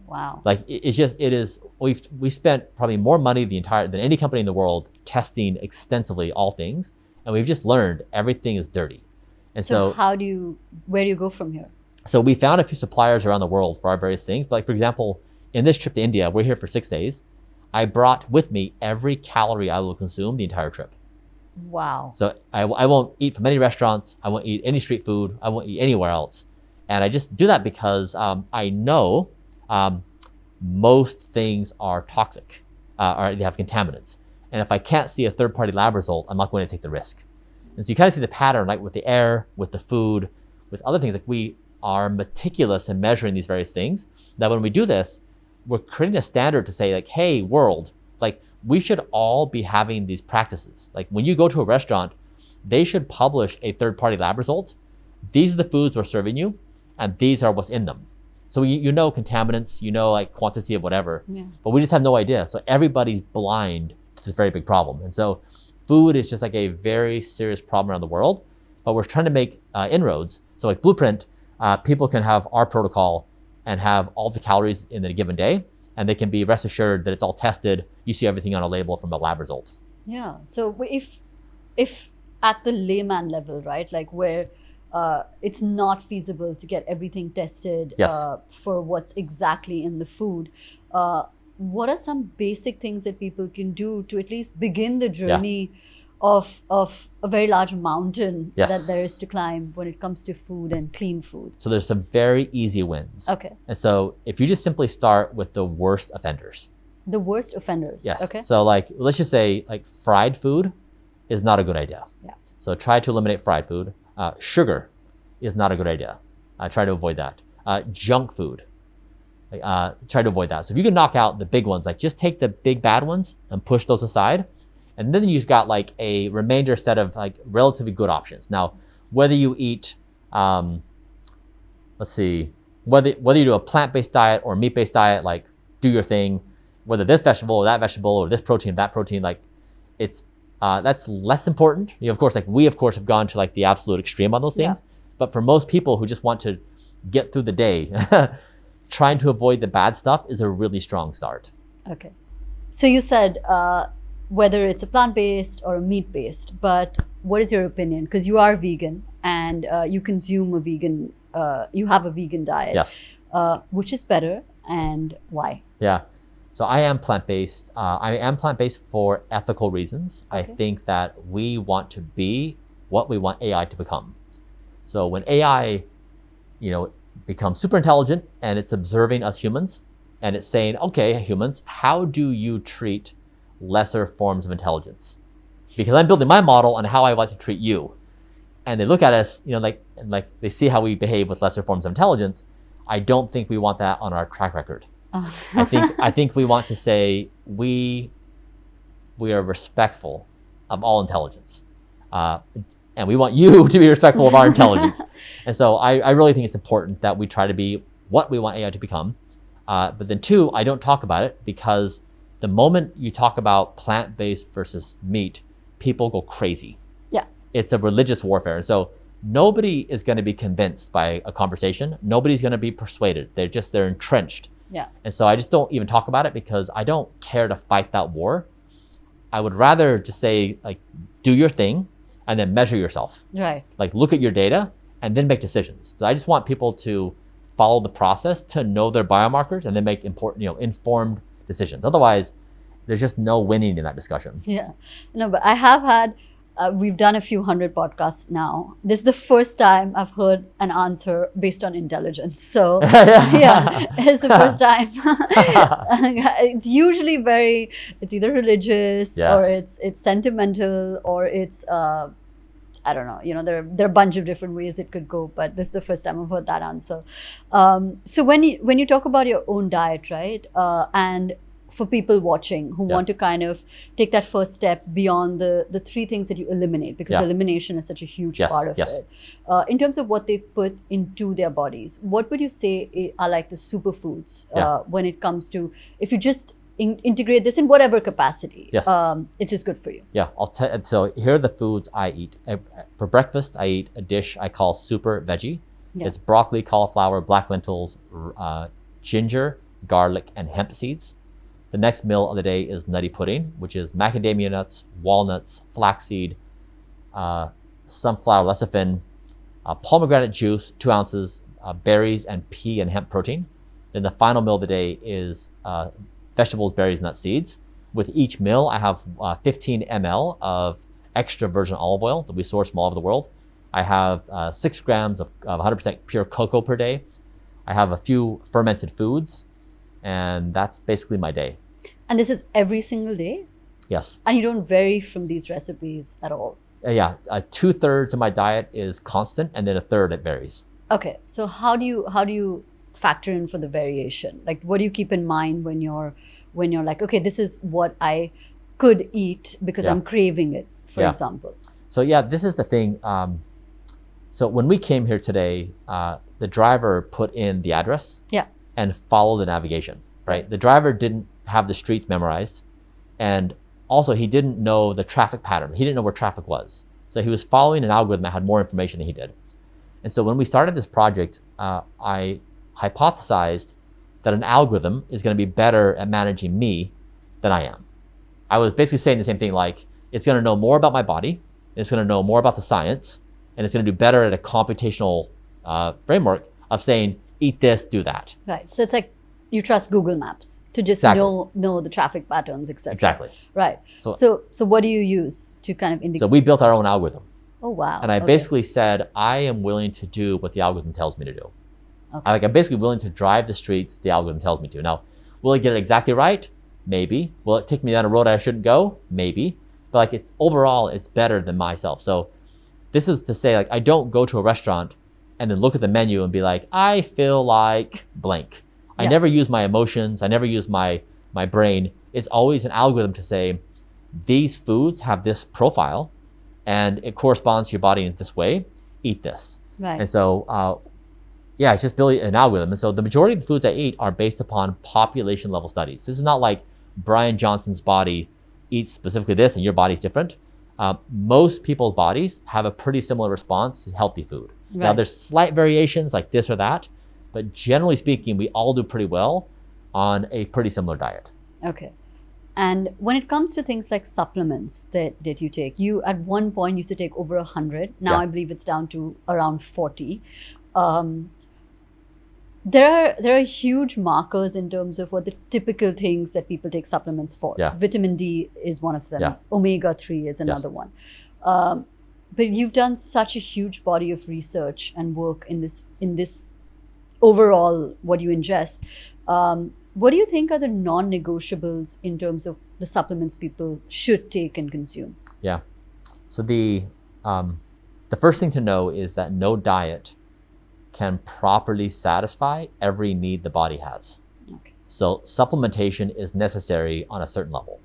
Wow. Like we spent probably more money than any company in the world testing extensively all things, and we've just learned everything is dirty. And so where do you go from here? So we found a few suppliers around the world for our various things. But like for example, in this trip to India, we're here for 6 days. I brought with me every calorie I will consume the entire trip. Wow. So I won't eat from any restaurants. I won't eat any street food. I won't eat anywhere else. And I just do that because I know most things are toxic or they have contaminants. And if I can't see a third-party lab result, I'm not going to take the risk. And so you kind of see the pattern, like with the air, with the food, with other things. Like are meticulous in measuring these various things, that when we do this, we're creating a standard to say like, hey, world, like we should all be having these practices. Like when you go to a restaurant, they should publish a third-party lab result. These are the foods we're serving you, and these are what's in them. So you know contaminants, you know like quantity of whatever, but we just have no idea. So everybody's blind to this very big problem. And so food is just like a very serious problem around the world, but we're trying to make inroads. So like Blueprint, people can have our protocol and have all the calories in a given day, and they can be rest assured that it's all tested. You see everything on a label from a lab result. Yeah. So if at the layman level, right, like where it's not feasible to get everything tested for what's exactly in the food, what are some basic things that people can do to at least begin the journey of a very large mountain that there is to climb when it comes to food and clean food? So there's some very easy wins. Okay. And so if you just simply start with the worst offenders. The worst offenders. Yes. Okay. So like, let's just say like fried food is not a good idea. Yeah. So try to eliminate fried food. Sugar is not a good idea. Try to avoid that. Junk food, try to avoid that. So if you can knock out the big ones, like just take the big bad ones and push those aside. And then you've got like a remainder set of like relatively good options. Now, whether you eat, let's see, whether you do a plant-based diet or meat-based diet, like do your thing, whether this vegetable or that vegetable or this protein, that protein, like it's, that's less important. You know, of course, like we, of course, have gone to like the absolute extreme on those things. But for most people who just want to get through the day, trying to avoid the bad stuff is a really strong start. Okay. So you said whether it's a plant-based or a meat-based, but what is your opinion? Because you are vegan and you consume a vegan, you have a vegan diet. Yes. Which is better and why? Yeah. So I am plant-based. I am plant-based for ethical reasons. Okay. I think that we want to be what we want AI to become. So when AI, becomes super intelligent and it's observing us humans and it's saying, okay, humans, how do you treat lesser forms of intelligence? Because I'm building my model on how I want to treat you. And they look at us, like they see how we behave with lesser forms of intelligence. I don't think we want that on our track record. I think we want to say we are respectful of all intelligence. And we want you to be respectful of our intelligence. And so I really think it's important that we try to be what we want AI to become. But then two, I don't talk about it because the moment you talk about plant-based versus meat, people go crazy. Yeah. It's a religious warfare. And so nobody is going to be convinced by a conversation. Nobody's going to be persuaded. They're entrenched. Yeah. And so I just don't even talk about it because I don't care to fight that war. I would rather just say, like, do your thing and then measure yourself. Right. Like, look at your data and then make decisions. So I just want people to follow the process to know their biomarkers and then make informed decisions. Otherwise, there's just no winning in that discussion. Yeah. No, but I have had, we've done a few hundred podcasts now. This is the first time I've heard an answer based on intelligence. So yeah, it's the first time. It's usually it's either religious or it's sentimental or it's, I don't know, there are a bunch of different ways it could go, but this is the first time I've heard that answer. So when you talk about your own diet, right, and for people watching who want to kind of take that first step beyond the three things that you eliminate, because elimination is such a huge part of it. In terms of what they put into their bodies, what would you say are like the superfoods when it comes to, if you just integrate this in whatever capacity, it's just good for you? Yeah, so here are the foods I eat. For breakfast, I eat a dish I call super veggie. It's broccoli, cauliflower, black lentils, ginger, garlic, and hemp seeds. The next meal of the day is nutty pudding, which is macadamia nuts, walnuts, flaxseed, sunflower lecithin, pomegranate juice, 2 ounces, berries, and pea and hemp protein. Then the final meal of the day is vegetables, berries, nuts, seeds. With each meal, I have 15 ml of extra virgin olive oil that we source from all over the world. I have 6 grams of 100% pure cocoa per day. I have a few fermented foods, and that's basically my day. And this is every single day? Yes. And you don't vary from these recipes at all? Yeah, 2/3 of my diet is constant, and then 1/3 it varies. Okay, so how do you factor in for the variation? Like, what do you keep in mind when you're like, okay, this is what I could eat because Yeah. I'm craving it, for Yeah. example. So yeah, this is the thing. So when we came here today, the driver put in the address Yeah. and followed the navigation, right? The driver didn't have the streets memorized, and also he didn't know the traffic pattern. He didn't know where traffic was. So he was following an algorithm that had more information than he did. And so when we started this project, I hypothesized that an algorithm is going to be better at managing me than I am. I was basically saying the same thing, like it's going to know more about my body, it's going to know more about the science, and it's going to do better at a computational framework of saying, eat this, do that. Right. So it's like you trust Google Maps to just Exactly. know the traffic patterns, etc. Exactly. Right. So- So what do you use to kind of indicate? So we built our own algorithm. Oh wow. And I Okay. basically said, I am willing to do what the algorithm tells me to do. Okay. I'm basically willing to drive the streets the algorithm tells me to. Now, will it get it exactly right? Maybe. Will it take me down a road I shouldn't go? Maybe. But like it's overall, it's better than myself. So this is to say, like, I don't go to a restaurant and then look at the menu and be like, I feel like blank. I Yeah. never use my emotions. I never use my brain. It's always an algorithm to say, these foods have this profile and it corresponds to your body in this way. Eat this. Right. And so, yeah, it's just building an algorithm. And so the majority of the foods I eat are based upon population level studies. This is not like Bryan Johnson's body eats specifically this and your body's different. Most people's bodies have a pretty similar response to healthy food. Now, Right. there's slight variations like this or that, but generally speaking, we all do pretty well on a pretty similar diet. Okay. And when it comes to things like supplements that you take, you at one point used to take over 100. Now Yeah. I believe it's down to around 40. There are huge markers in terms of what the typical things that people take supplements for. Yeah. Vitamin D is one of them. Yeah. Omega-3 is another one. But you've done such a huge body of research and work in this overall what you ingest. What do you think are the non-negotiables in terms of the supplements people should take and consume? Yeah. So the first thing to know is that no diet can properly satisfy every need the body has. Okay. So supplementation is necessary on a certain level.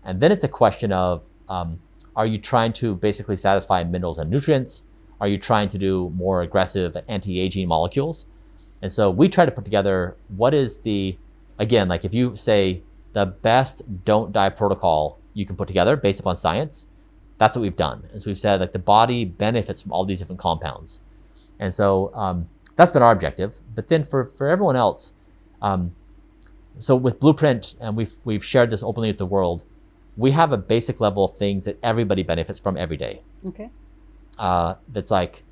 And then it's a question of, are you trying to basically satisfy minerals and nutrients? Are you trying to do more aggressive anti-aging molecules? And so we try to put together what is again, like if you say the best don't die protocol you can put together based upon science, that's what we've done. And so we've said like the body benefits from all these different compounds. And so that's been our objective. But then for everyone else, so with Blueprint, and we've shared this openly with the world, we have a basic level of things that everybody benefits from every day. Okay. That's like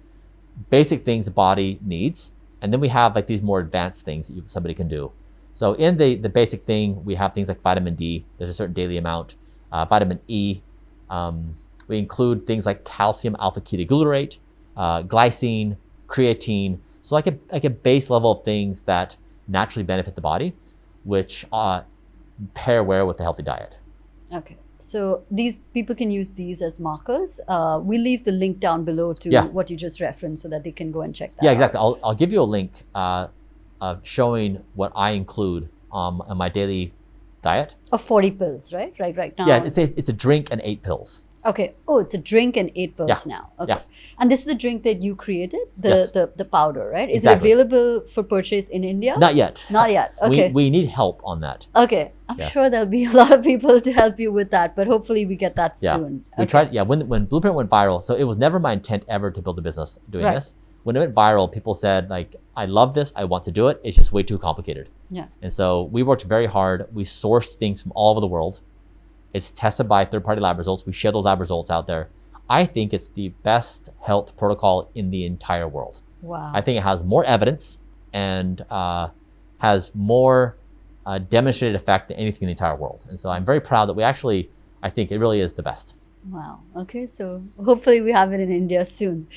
basic things the body needs. And then we have like these more advanced things that somebody can do. So in the basic thing, we have things like vitamin D. There's a certain daily amount. Vitamin E. We include things like calcium alpha ketoglutarate, glycine, creatine. So like a base level of things that naturally benefit the body, which pair well with a healthy diet. Okay. So these people can use these as markers. We'll leave the link down below to Yeah. what you just referenced so that they can go and check that Yeah, out. exactly. I'll give you a link of showing what I include on my daily diet. Of 40 pills, right? Right now. Yeah, it's a drink and 8 pills. Okay. Oh, it's a drink and 8 pills Yeah. now. Okay. Yeah. And this is the drink that you created, Yes. the powder, right? Is Exactly. it available for purchase in India? Not yet. Not yet. Okay. We need help on that. Okay. I'm Yeah. sure there'll be a lot of people to help you with that, but hopefully we get that Yeah. soon. We Okay. tried. Yeah, when Blueprint went viral, so it was never my intent ever to build a business doing Right. this. When it went viral, people said like, I love this, I want to do it. It's just way too complicated. Yeah. And so we worked very hard. We sourced things from all over the world. It's tested by third-party lab results. We share those lab results out there. I think it's the best health protocol in the entire world. Wow. I think it has more evidence and has more demonstrated effect than anything in the entire world. And so I'm very proud that I think it really is the best. Wow. Okay. So hopefully we have it in India soon.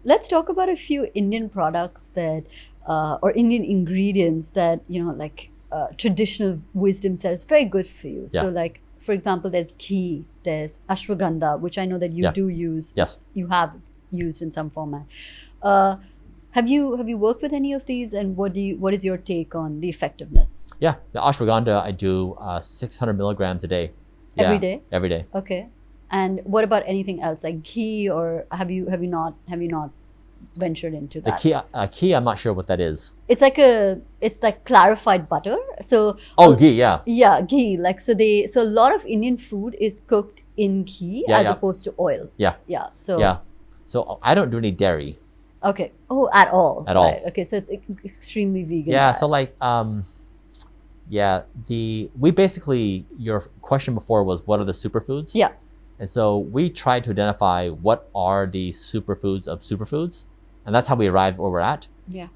Let's talk about a few Indian products that, or Indian ingredients that, like traditional wisdom says very good for you. Yeah. So like, for example, there's ghee, there's ashwagandha, which I know that you Yeah. do use. Yes. You have used in some format. Have you worked with any of these, and what is your take on the effectiveness? Yeah, the ashwagandha, I do 600 milligrams a day. Every day? Every day. Okay. And what about anything else like ghee, or have you not ventured into that? The ghee, I'm not sure what that is. It's like clarified butter. So Ghee, yeah. Yeah, ghee. Like so a lot of Indian food is cooked in ghee as opposed to oil. Yeah. Yeah. So I don't do any dairy. Okay. Oh, at all. At all. Right. Okay, so it's extremely vegan. Yeah. diet. So like we basically, your question before was what are the superfoods? Yeah. And so we tried to identify what are the superfoods of superfoods, and that's how we arrived where we're at. Yeah.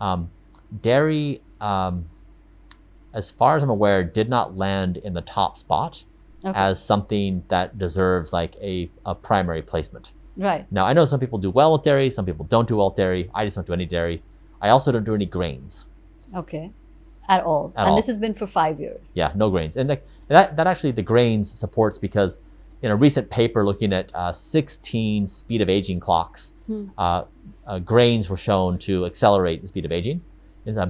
Dairy, as far as I'm aware, did not land in the top spot as something that deserves like a primary placement. Right. Now, I know some people do well with dairy, some people don't do well with dairy. I just don't do any dairy. I also don't do any grains. Okay. At all. At all. This has been for 5 years. Yeah, no grains. And that actually, the grains supports, because in a recent paper looking at 16 speed of aging clocks, grains were shown to accelerate the speed of aging,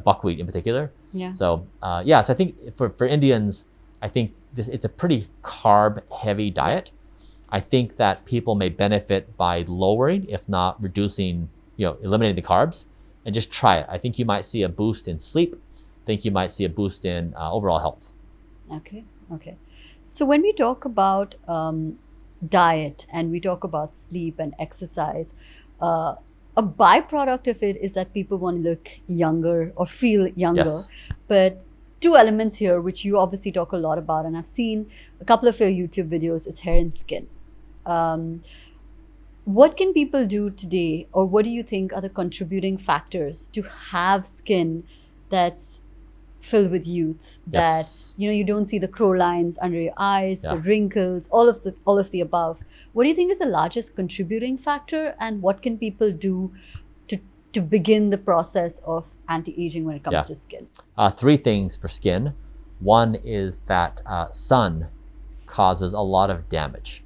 buckwheat in particular. Yeah. So so I think for Indians, I think it's a pretty carb heavy diet. I think that people may benefit by lowering, if not reducing, eliminating the carbs, and just try it. I think you might see a boost in sleep. I think you might see a boost in overall health. Okay. So when we talk about diet and we talk about sleep and exercise, a byproduct of it is that people want to look younger or feel younger. Yes. But two elements here, which you obviously talk a lot about, and I've seen a couple of your YouTube videos, is hair and skin. What can people do today, or what do you think are the contributing factors to have skin that's filled with youth, that you don't see the crow lines under your eyes, the wrinkles, all of the above? What do you think is the largest contributing factor, and what can people do to begin the process of anti-aging when it comes to skin? Three things for skin. One is that sun causes a lot of damage.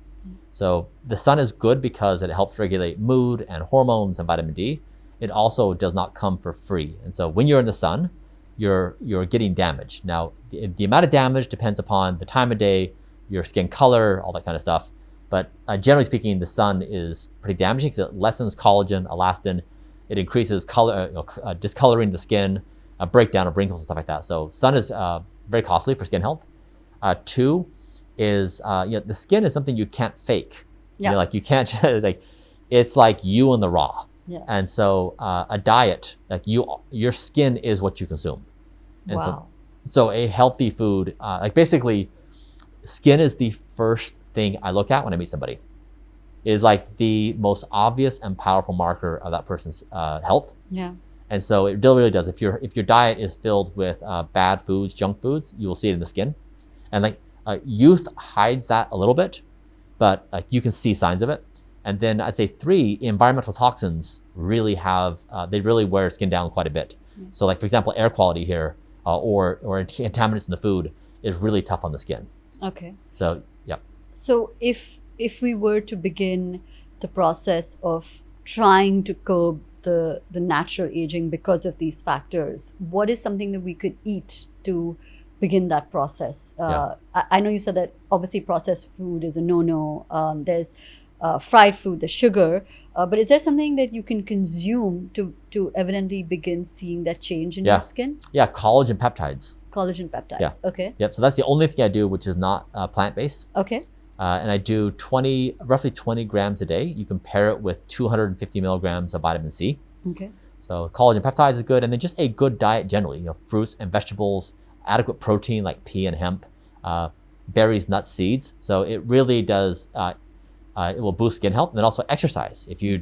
So the sun is good because it helps regulate mood and hormones and vitamin D. It also does not come for free. And so when you're in the sun, you're getting damage. Now, the amount of damage depends upon the time of day, your skin color, all that kind of stuff. But generally speaking, the sun is pretty damaging because it lessens collagen, elastin. It increases color, discoloring the skin, a breakdown of wrinkles and stuff like that. So sun is very costly for skin health. Two is the skin is something you can't fake. Yeah. You can't it's like you in the raw. Yeah. And so a diet, like your skin is what you consume. And wow. So a healthy food, basically, skin is the first thing I look at when I meet somebody. It is like the most obvious and powerful marker of that person's health. Yeah. And so it really does. If your diet is filled with bad foods, junk foods, you will see it in the skin. And youth hides that a little bit, but you can see signs of it. And then I'd say three, environmental toxins really they really wear skin down quite a bit. Yeah. So for example, air quality here or contaminants in the food is really tough on the skin. Okay. So, yeah. So if we were to begin the process of trying to curb the natural aging because of these factors, what is something that we could eat to begin that process? I know you said that obviously processed food is a no-no. There's fried food, the sugar, but is there something that you can consume to evidently begin seeing that change in your skin? Yeah, collagen peptides. Collagen peptides. Yeah. Okay. Yep. So that's the only thing I do which is not plant-based. Okay. And I do roughly 20 grams a day. You can pair it with 250 milligrams of vitamin C. Okay. So collagen peptides is good, and then just a good diet generally. Fruits and vegetables, adequate protein like pea and hemp, berries, nuts, seeds. So it really does. It will boost skin health, and then also exercise. If you're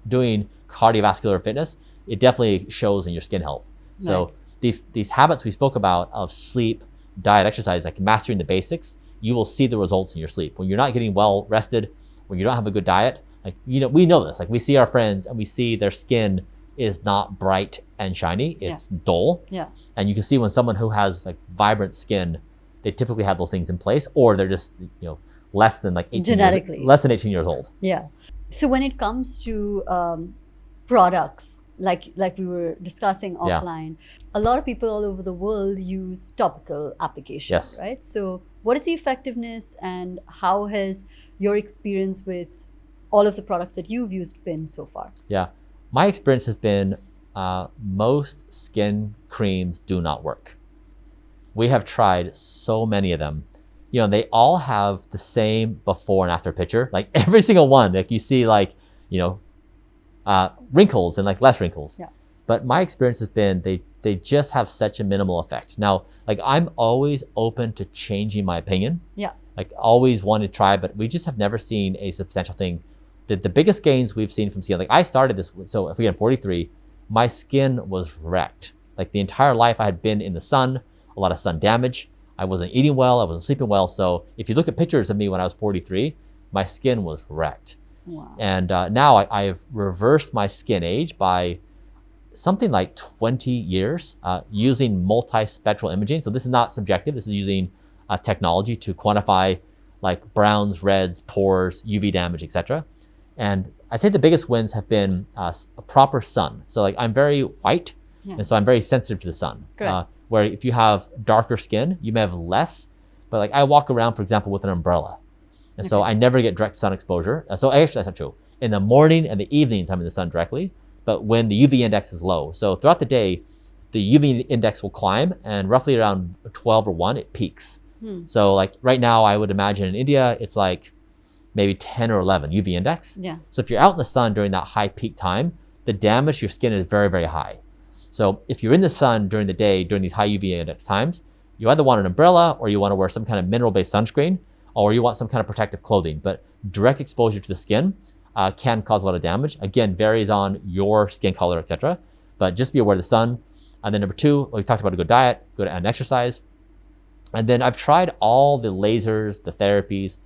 doing cardiovascular fitness, it definitely shows in your skin health. Right. So these habits we spoke about of sleep, diet, exercise, like mastering the basics, you will see the results in your sleep. When you're not getting well rested, when you don't have a good diet, we know this. We see our friends and we see their skin is not bright and shiny. It's dull. Yeah. And you can see when someone who has vibrant skin, they typically have those things in place, or they're just less than 18 years old. Yeah. So when it comes to products like we were discussing offline, a lot of people all over the world use topical applications, Yes. right? So what is the effectiveness and how has your experience with all of the products that you've used been so far? Yeah, my experience has been most skin creams do not work. We have tried so many of them. You know, they all have the same before and after picture. Like every single one, like you see like, you know, wrinkles and like less wrinkles. Yeah. But my experience has been they just have such a minimal effect. Now, like I'm always open to changing my opinion. Yeah. Like always want to try, but we just have never seen a substantial thing. The biggest gains we've seen from skin, like I started this, so if we had 43, my skin was wrecked. Like the entire life I had been in the sun, a lot of sun damage. I wasn't eating well, I wasn't sleeping well. So if you look at pictures of me when I was 43, my skin was wrecked. Wow. And now I've reversed my skin age by something like 20 years using multispectral imaging. So this is not subjective, this is using technology to quantify like browns, reds, pores, UV damage, etc. And I'd say the biggest wins have been a proper sun. So like I'm very white, and so I'm very sensitive to the sun. Where if you have darker skin, you may have less. But like I walk around, for example, with an umbrella. And so I never get direct sun exposure. So actually that's not true. In the morning and the evenings, I'm in the sun directly, but when the UV index is low. So throughout the day, the UV index will climb and roughly around 12 or 1, it peaks. So like right now, I would imagine in India, it's like maybe 10 or 11 UV index. Yeah. So if you're out in the sun during that high peak time, the damage to your skin is very, very high. So if you're in the sun during the day, during these high UV index times, you either want an umbrella or you want to wear some kind of mineral-based sunscreen, or you want some kind of protective clothing. But direct exposure to the skin can cause a lot of damage. Again, varies on your skin color, etc. But just be aware of the sun. And then number 2, we talked about a good diet, good and exercise. And then I've tried all the lasers, the therapies.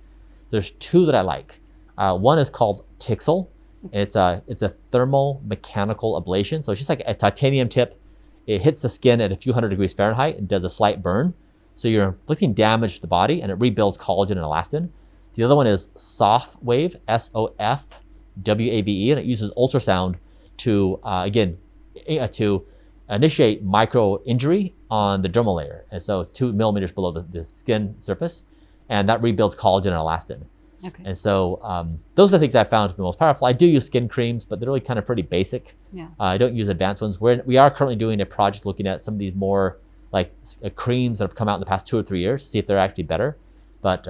There's 2 that I like. One is called Tixel. It's a thermal mechanical ablation. So it's just like a titanium tip. It hits the skin at a few hundred degrees Fahrenheit and does a slight burn. So you're inflicting damage to the body and it rebuilds collagen and elastin. The other one is SOFWave, SOFWAVE, and it uses ultrasound to, to initiate micro injury on the dermal layer. And so 2 millimeters below the skin surface, and that rebuilds collagen and elastin. Okay. And so those are the things I found to be most powerful. I do use skin creams, but they're really kind of pretty basic. Yeah. I don't use advanced ones. We are currently doing a project looking at some of these more like creams that have come out in the past 2 or 3 years to see if they're actually better. But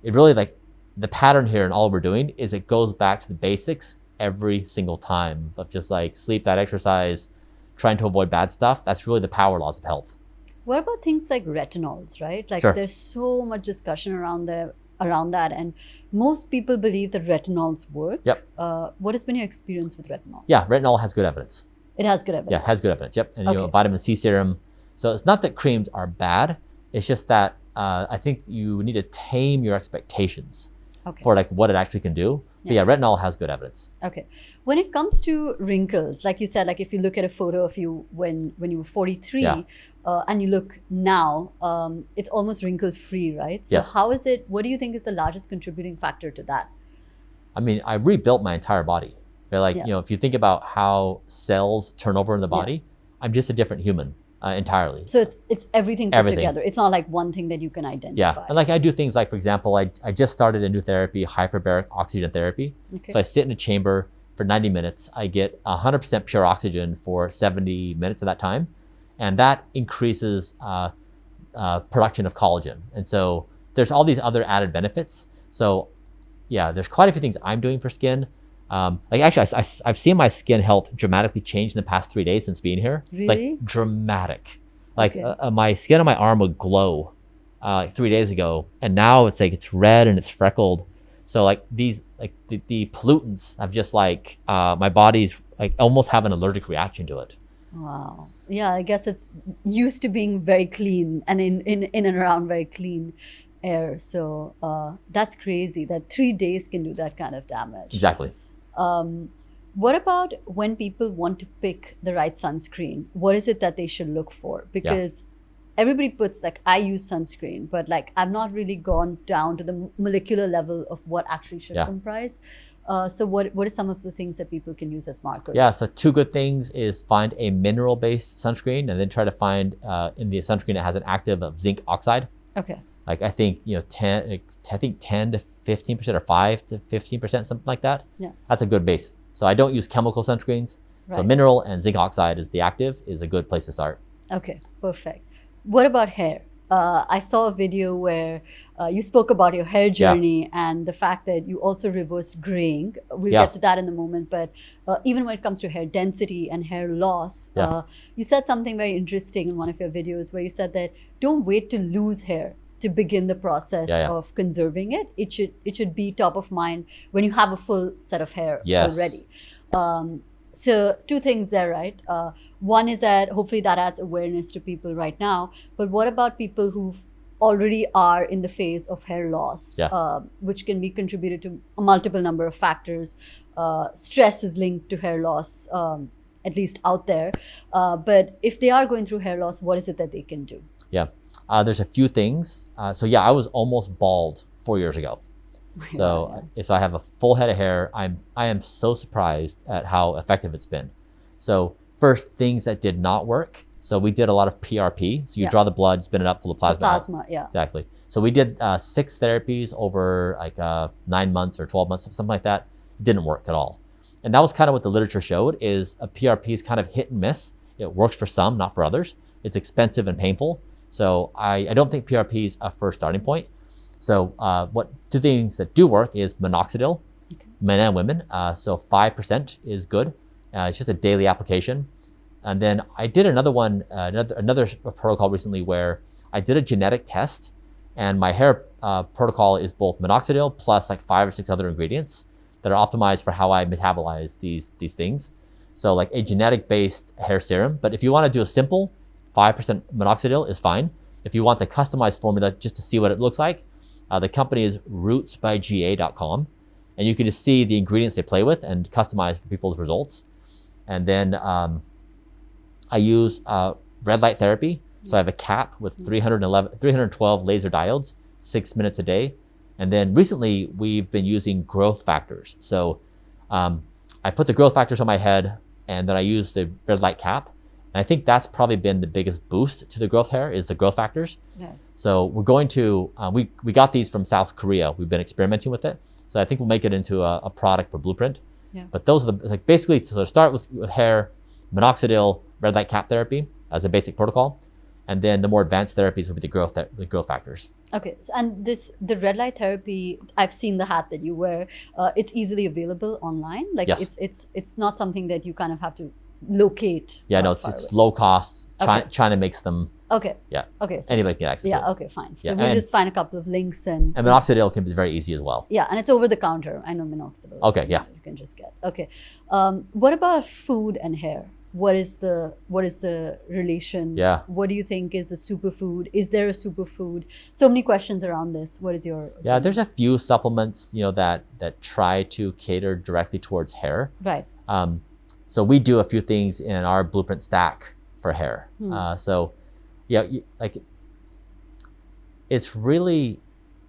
it really, like the pattern here and all we're doing is it goes back to the basics every single time of just like sleep, diet, exercise, trying to avoid bad stuff. That's really the power laws of health. What about things like retinols, right? Like Sure. there's so much discussion around that, and most people believe that retinols work. Yep. What has been your experience with retinol? Yeah, retinol has good evidence. It has good evidence. Yeah, it has good evidence. Yep. And you know, Okay. vitamin C serum. So it's not that creams are bad. It's just that I think you need to tame your expectations Okay. for like what it actually can do. But yeah, retinol has good evidence. Okay. When it comes to wrinkles, like you said, like if you look at a photo of you when you were 43 Yeah. And you look now, it's almost wrinkle free, right? So Yes. how is it, what do you think is the largest contributing factor to that? I mean, I rebuilt my entire body. Right? Like, Yeah. you know, if you think about how cells turn over in the body, I'm just a different human entirely. So it's everything put Everything. together. It's not like one thing that you can identify. Yeah, and like I do things like, for example, I just started a new therapy, hyperbaric oxygen therapy. Okay. So I sit in a chamber for 90 minutes. I get 100% pure oxygen for 70 minutes of that time. And that increases production of collagen. And so there's all these other added benefits. So yeah, there's quite a few things I'm doing for skin. Like actually, I've seen my skin health dramatically change in the past 3 days since being here. Really? Like dramatic. Like Okay. my skin on my arm would glow 3 days ago, and now it's like it's red and it's freckled. So like these, like the pollutants have just like my body's like almost have an allergic reaction to it. Wow. Yeah, I guess it's used to being very clean and in and around very clean air. So that's crazy that 3 days can do that kind of damage. Exactly. What about when people want to pick the right sunscreen? What is it that they should look for? Because everybody puts like, I use sunscreen, but like I've not really gone down to the molecular level of what actually should comprise. So what are some of the things that people can use as markers? Yeah, so two good things is find a mineral-based sunscreen and then try to find in the sunscreen that has an active of zinc oxide. Okay. Like I think 10 to 15% or 5 to 15%, something like that. Yeah. That's a good base. So I don't use chemical sunscreens. So mineral and zinc oxide is the active, is a good place to start. Okay, perfect. What about hair? I saw a video where you spoke about your hair journey and the fact that you also reversed graying. We'll get to that in a moment. But even when it comes to hair density and hair loss, you said something very interesting in one of your videos where you said that don't wait to lose hair to begin the process of conserving it. It should be top of mind when you have a full set of hair already. So two things there, right? One is that hopefully that adds awareness to people right now. But what about people who already are in the phase of hair loss, which can be contributed to a multiple number of factors? Stress is linked to hair loss, at least out there. But if they are going through hair loss, what is it that they can do? Yeah, there's a few things. So I was almost bald 4 years ago. So I have a full head of hair. I am so surprised at how effective it's been. So first, things that did not work. So we did a lot of PRP. So you draw the blood, spin it up, pull the plasma out. Exactly. So we did 6 therapies over like 9 months or 12 months, something like that. It didn't work at all. And that was kind of what the literature showed, is a PRP is kind of hit and miss. It works for some, not for others. It's expensive and painful. So I don't think PRP is a first starting point. So what 2 things that do work is minoxidil, men and women. So 5% is good. It's just a daily application. And then I did another one, another protocol recently where I did a genetic test, and my hair protocol is both minoxidil plus like 5 or 6 other ingredients that are optimized for how I metabolize these things. So like a genetic-based hair serum. But if you want to do a simple 5% minoxidil is fine. If you want the customized formula just to see what it looks like, the company is rootsbyga.com, and you can just see the ingredients they play with and customize for people's results. And then I use red light therapy. So I have a cap with 312 laser diodes, 6 minutes a day. And then recently we've been using growth factors. So I put the growth factors on my head, and then I use the red light cap. And I think that's probably been the biggest boost to the growth hair, is the growth factors. So we're going to, we got these from South Korea. We've been experimenting with it. So I think we'll make it into a product for Blueprint. But those are the, like basically, so start with hair, minoxidil, red light cap therapy as a basic protocol. And then the more advanced therapies will be the growth factors. Okay, so, and the red light therapy, I've seen the hat that you wear. It's easily available online. Like it's not something that you kind of have to locate. Yeah, no, it's low cost. China makes them. Okay. Yeah. Okay. So, anybody can get access to it. Yeah. Okay. Fine. So we'll just find a couple of links and minoxidil can be very easy as well. Yeah, and it's over the counter. I know minoxidil. Okay. Yeah. You can just get. Okay. What about food and hair? What is the relation? Yeah. What do you think is a superfood? Is there a superfood? So many questions around this. What is your opinion? Yeah, there's a few supplements, that try to cater directly towards hair. Right. So we do a few things in our Blueprint stack for hair. It's really,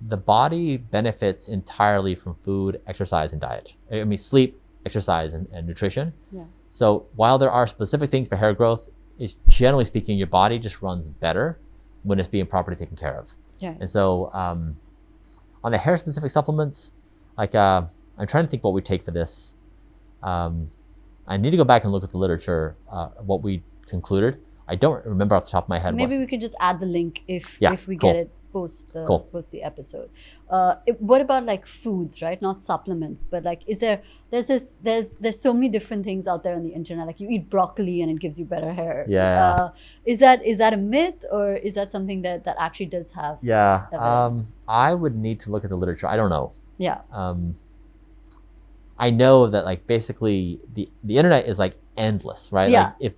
the body benefits entirely from food, exercise, and diet. I mean, sleep, exercise, and nutrition. Yeah. So while there are specific things for hair growth, is generally speaking, your body just runs better when it's being properly taken care of. Yeah. And so on the hair specific supplements, like I'm trying to think what we take for this. I need to go back and look at the literature, what we concluded. I don't remember off the top of my head. Maybe we could just add the link if we cool. get it post the episode. What about like foods, right? Not supplements, but like there's so many different things out there on the internet. Like you eat broccoli and it gives you better hair. Yeah. Is that a myth, or is that something that actually does have evidence? I would need to look at the literature. I don't know. Yeah. I know that like basically the internet is like endless, right? Yeah. Like if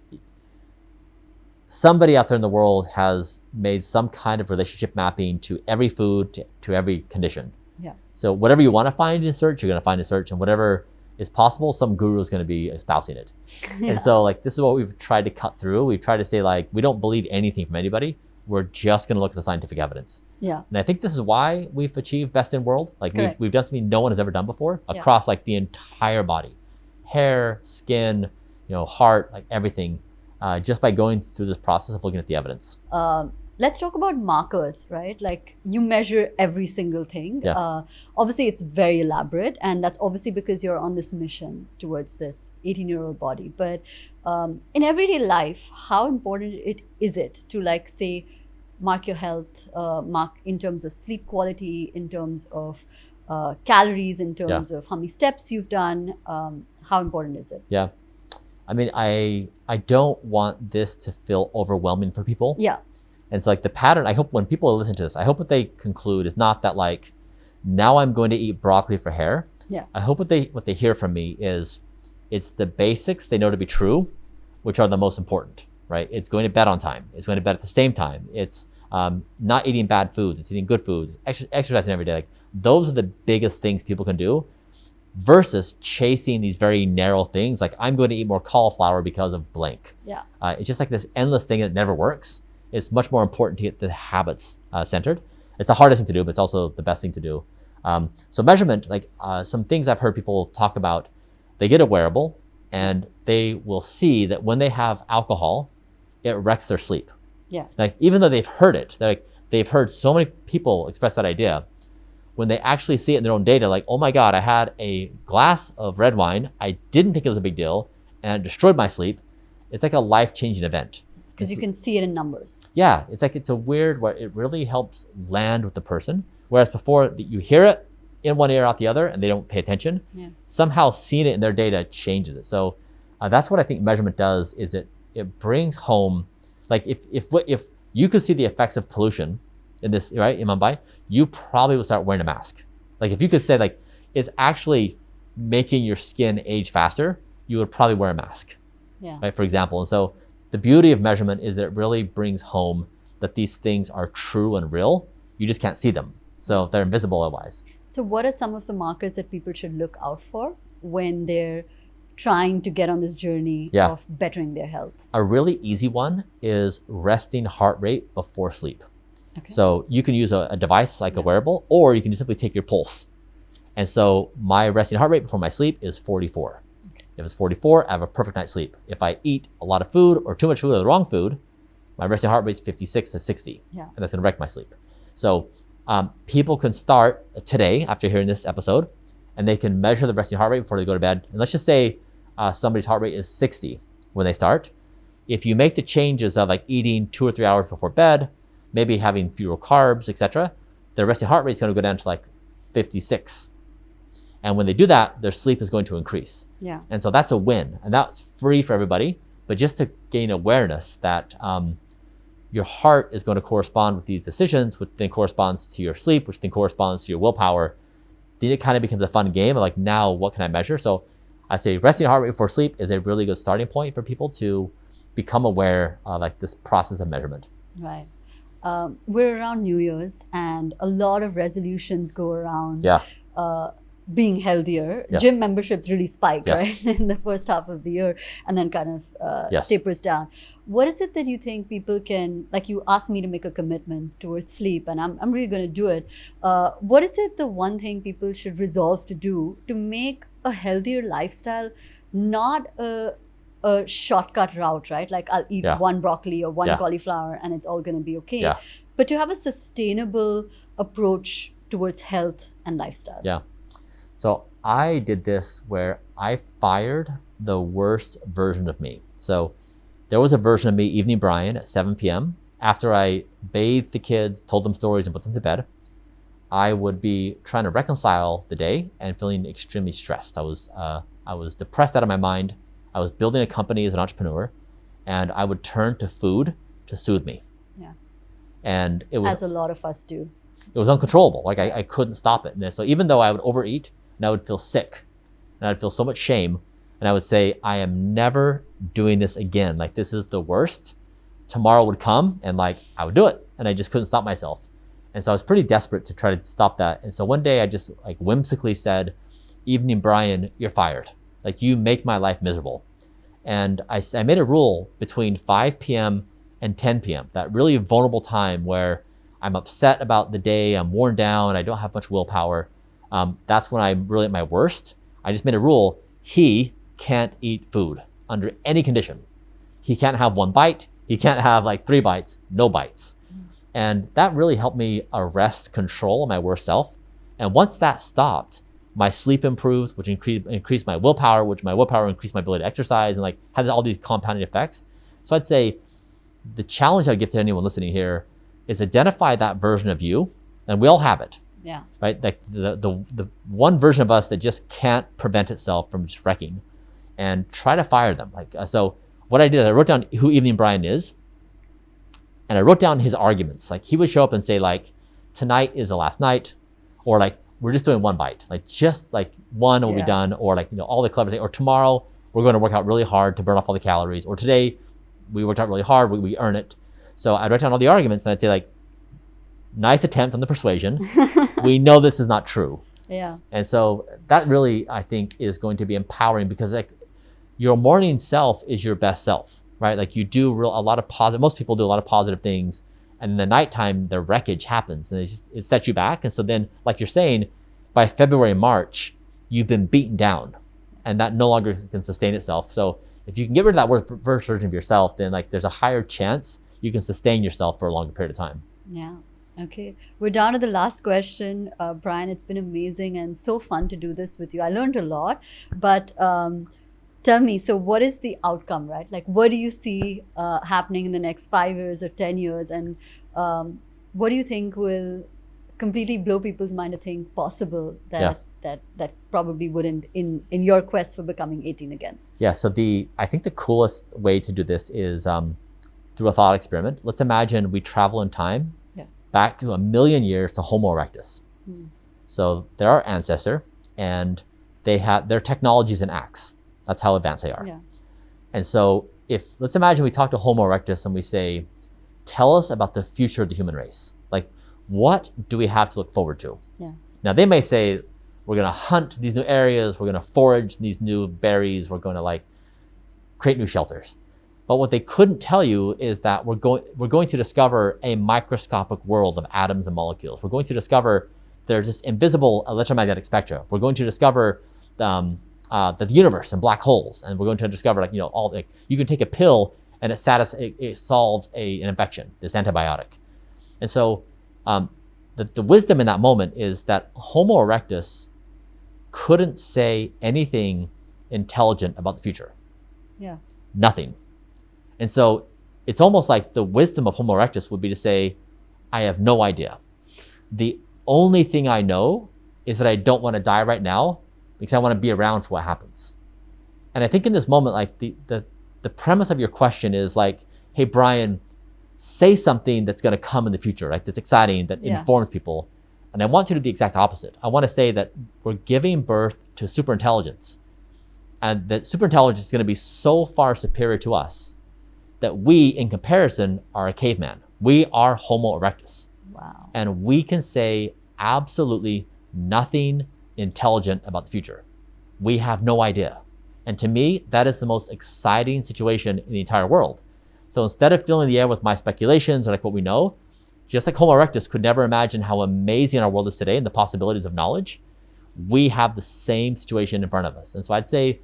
somebody out there in the world has made some kind of relationship mapping to every food, to every condition. Yeah. So whatever you want to find in search, you're going to find in search, and whatever is possible, some guru is going to be espousing it. And so like this is what we've tried to cut through. We've tried to say like, we don't believe anything from anybody. We're just going to look at the scientific evidence. Yeah. And I think this is why we've achieved best in world. Like we've done something no one has ever done before across like the entire body, hair, skin, heart, like everything, just by going through this process of looking at the evidence. Let's talk about markers, right? Like you measure every single thing. Yeah. Obviously, it's very elaborate, and that's obviously because you're on this mission towards this 18-year-old body. But in everyday life, how important is it to like say, mark your health, mark in terms of sleep quality, in terms of calories, in terms of how many steps you've done? How important is it? Yeah. I mean, I don't want this to feel overwhelming for people. Yeah. And so like the pattern, I hope when people listen to this, I hope what they conclude is not that like, now I'm going to eat broccoli for hair. Yeah. I hope what they hear from me is it's the basics they know to be true, which are the most important, right? It's going to bed on time. It's going to bed at the same time. It's not eating bad foods. It's eating good foods, exercising every day. Like those are the biggest things people can do versus chasing these very narrow things. Like I'm going to eat more cauliflower because of blank. Yeah. It's just like this endless thing that never works. It's much more important to get the habits centered. It's the hardest thing to do, but it's also the best thing to do. So measurement, like some things I've heard people talk about, they get a wearable and they will see that when they have alcohol, it wrecks their sleep. Yeah. Like even though they've heard it, they've heard so many people express that idea. When they actually see it in their own data, like, oh my God, I had a glass of red wine. I didn't think it was a big deal and it destroyed my sleep. It's like a life-changing event. Because you can see it in numbers. Yeah, it's a weird where it really helps land with the person. Whereas before you hear it in one ear out the other and they don't pay attention. Yeah. Somehow seeing it in their data changes it. So that's what I think measurement does is it brings home, like if you could see the effects of pollution in this, right, in Mumbai, you probably would start wearing a mask. Like if you could say like, it's actually making your skin age faster, you would probably wear a mask, right, for example. And so the beauty of measurement is that it really brings home that these things are true and real. You just can't see them. So they're invisible otherwise. So what are some of the markers that people should look out for when they're trying to get on this journey of bettering their health? A really easy one is resting heart rate before sleep. Okay. So you can use a device like a wearable, or you can just simply take your pulse. And so my resting heart rate before my sleep is 44. If it's 44, I have a perfect night's sleep. If I eat a lot of food or too much food or the wrong food, my resting heart rate is 56 to 60. Yeah. And that's gonna wreck my sleep. So people can start today after hearing this episode, and they can measure the resting heart rate before they go to bed. And let's just say somebody's heart rate is 60 when they start. If you make the changes of like eating 2 or 3 hours before bed, maybe having fewer carbs, etc., their resting heart rate is gonna go down to like 56. And when they do that, their sleep is going to increase. Yeah. And so that's a win. And that's free for everybody. But just to gain awareness that your heart is going to correspond with these decisions, which then corresponds to your sleep, which then corresponds to your willpower, then it kind of becomes a fun game of like, now what can I measure? So I say resting heart rate before sleep is a really good starting point for people to become aware of like this process of measurement. Right. We're around New Year's and a lot of resolutions go around. Yeah. Being healthier. Yes. Gym memberships really spike, right, in the first half of the year, and then kind of tapers down. What is it that you think people can, like you asked me to make a commitment towards sleep, and I'm really going to do it. What is it the one thing people should resolve to do to make a healthier lifestyle not a shortcut route, right? Like I'll eat one broccoli or one cauliflower and it's all going to be okay. Yeah. But to have a sustainable approach towards health and lifestyle. Yeah. So I did this where I fired the worst version of me. So there was a version of me, Evening Bryan, at 7 p.m. After I bathed the kids, told them stories, and put them to bed, I would be trying to reconcile the day and feeling extremely stressed. I was depressed out of my mind. I was building a company as an entrepreneur, and I would turn to food to soothe me. Yeah. And it was, as a lot of us do. It was uncontrollable. Like I couldn't stop it. And so even though I would overeat, and I would feel sick, and I'd feel so much shame, and I would say, I am never doing this again. Like this is the worst. Tomorrow would come, and like I would do it, and I just couldn't stop myself. And so I was pretty desperate to try to stop that. And so one day I just like whimsically said, Evening Bryan, you're fired. Like you make my life miserable. And I made a rule between 5 p.m. and 10 p.m., that really vulnerable time where I'm upset about the day, I'm worn down, I don't have much willpower. That's when I'm really at my worst. I just made a rule, he can't eat food under any condition. He can't have one bite, he can't have like 3 bites, no bites. And that really helped me arrest control of my worst self. And once that stopped, my sleep improved, which increased my willpower, which my willpower increased my ability to exercise, and like had all these compounding effects. So I'd say the challenge I'd give to anyone listening here is identify that version of you, and we all have it. Yeah. Right? Like the one version of us that just can't prevent itself from just wrecking, and try to fire them. Like so what I did, I wrote down who Evening Bryan is, and I wrote down his arguments. Like he would show up and say like, tonight is the last night, or like, we're just doing one bite, like just like one will be done, or like, all the clever things, or tomorrow we're going to work out really hard to burn off all the calories, or today we worked out really hard, we earn it. So I'd write down all the arguments and I'd say like, nice attempt on the persuasion. We know this is not true. Yeah. And so that really, I think, is going to be empowering, because like your morning self is your best self, right? Like you do a lot of positive, most people do a lot of positive things, and in the nighttime, the wreckage happens and it sets you back. And so then, like you're saying, by February, March, you've been beaten down, and that no longer can sustain itself. So if you can get rid of that worst version of yourself, then like there's a higher chance you can sustain yourself for a longer period of time. Yeah. Okay. We're down to the last question. Bryan, it's been amazing and so fun to do this with you. I learned a lot, but tell me, so what is the outcome, right? Like, what do you see happening in the next 5 years or 10 years? And what do you think will completely blow people's mind to think possible that probably wouldn't in your quest for becoming 18 again? Yeah, so I think the coolest way to do this is through a thought experiment. Let's imagine we travel in time back to 1 million years to Homo erectus. So they're our ancestor, and they have their technologies and axe. That's how advanced they are. Yeah. And so let's imagine we talk to Homo erectus and we say, tell us about the future of the human race. Like, what do we have to look forward to? Yeah. Now they may say, we're gonna hunt these new areas, we're gonna forage these new berries, we're gonna like create new shelters. But what they couldn't tell you is that we're going to discover a microscopic world of atoms and molecules. We're going to discover there's this invisible electromagnetic spectrum. We're going to discover the universe and black holes, and we're going to discover you can take a pill and it solves an infection, this antibiotic. And so the wisdom in that moment is that Homo erectus couldn't say anything intelligent about the future. Yeah. Nothing. And so it's almost like the wisdom of Homo erectus would be to say, I have no idea. The only thing I know is that I don't want to die right now, because I want to be around for what happens. And I think in this moment, like the premise of your question is like, hey, Bryan, say something that's going to come in the future, right? That's exciting, that informs people. And I want you to do the exact opposite. I want to say that we're giving birth to superintelligence, and that superintelligence is going to be so far superior to us that we, in comparison, are a caveman. We are Homo erectus. Wow. And we can say absolutely nothing intelligent about the future. We have no idea. And to me, that is the most exciting situation in the entire world. So instead of filling the air with my speculations or like what we know, just like Homo erectus could never imagine how amazing our world is today and the possibilities of knowledge, we have the same situation in front of us. And so I'd say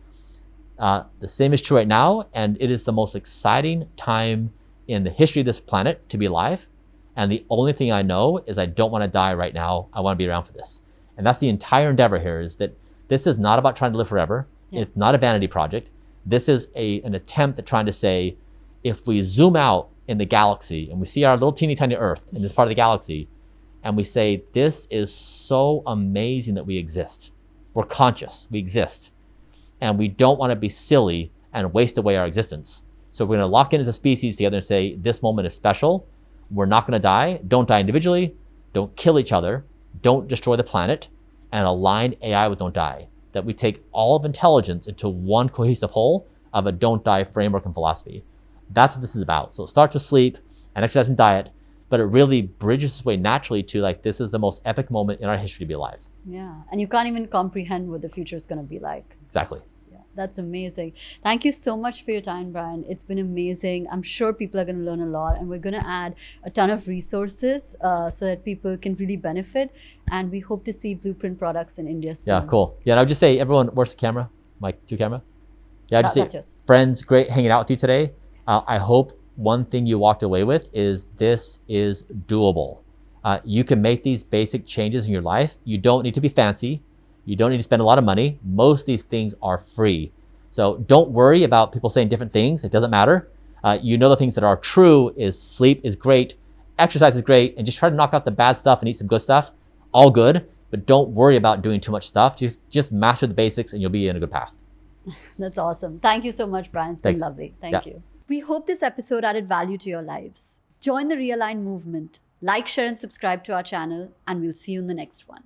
the same is true right now, and it is the most exciting time in the history of this planet to be alive. And the only thing I know is I don't want to die right now. I want to be around for this. And that's the entire endeavor here, is that this is not about trying to live forever. Yeah. It's not a vanity project. This is an attempt at trying to say, if we zoom out in the galaxy and we see our little teeny tiny Earth in this part of the galaxy, and we say, this is so amazing that we exist. We're conscious, we exist. And we don't want to be silly and waste away our existence. So we're going to lock in as a species together and say, this moment is special. We're not going to die. Don't die individually. Don't kill each other. Don't destroy the planet. And align AI with don't die. That we take all of intelligence into one cohesive whole of a don't die framework and philosophy. That's what this is about. So it starts with sleep and exercise and diet, but it really bridges its way naturally to like, this is the most epic moment in our history to be alive. Yeah, and you can't even comprehend what the future is going to be like. Exactly. Yeah. That's amazing. Thank you so much for your time, Bryan. It's been amazing. I'm sure people are going to learn a lot, and we're going to add a ton of resources so that people can really benefit. And we hope to see Blueprint products in India soon. Yeah, cool. Yeah, and I would just say, everyone, where's the camera? Mic to camera? Yeah, I just That's say, yours. friends, great hanging out with you today. I hope one thing you walked away with is this is doable. You can make these basic changes in your life. You don't need to be fancy. You don't need to spend a lot of money. Most of these things are free. So don't worry about people saying different things. It doesn't matter. You know the things that are true is sleep is great, exercise is great, and just try to knock out the bad stuff and eat some good stuff. All good, but don't worry about doing too much stuff. Just master the basics and you'll be in a good path. That's awesome. Thank you so much, Bryan. It's been lovely. Thank you. We hope this episode added value to your lives. Join the Realign movement. Like, share, and subscribe to our channel, and we'll see you in the next one.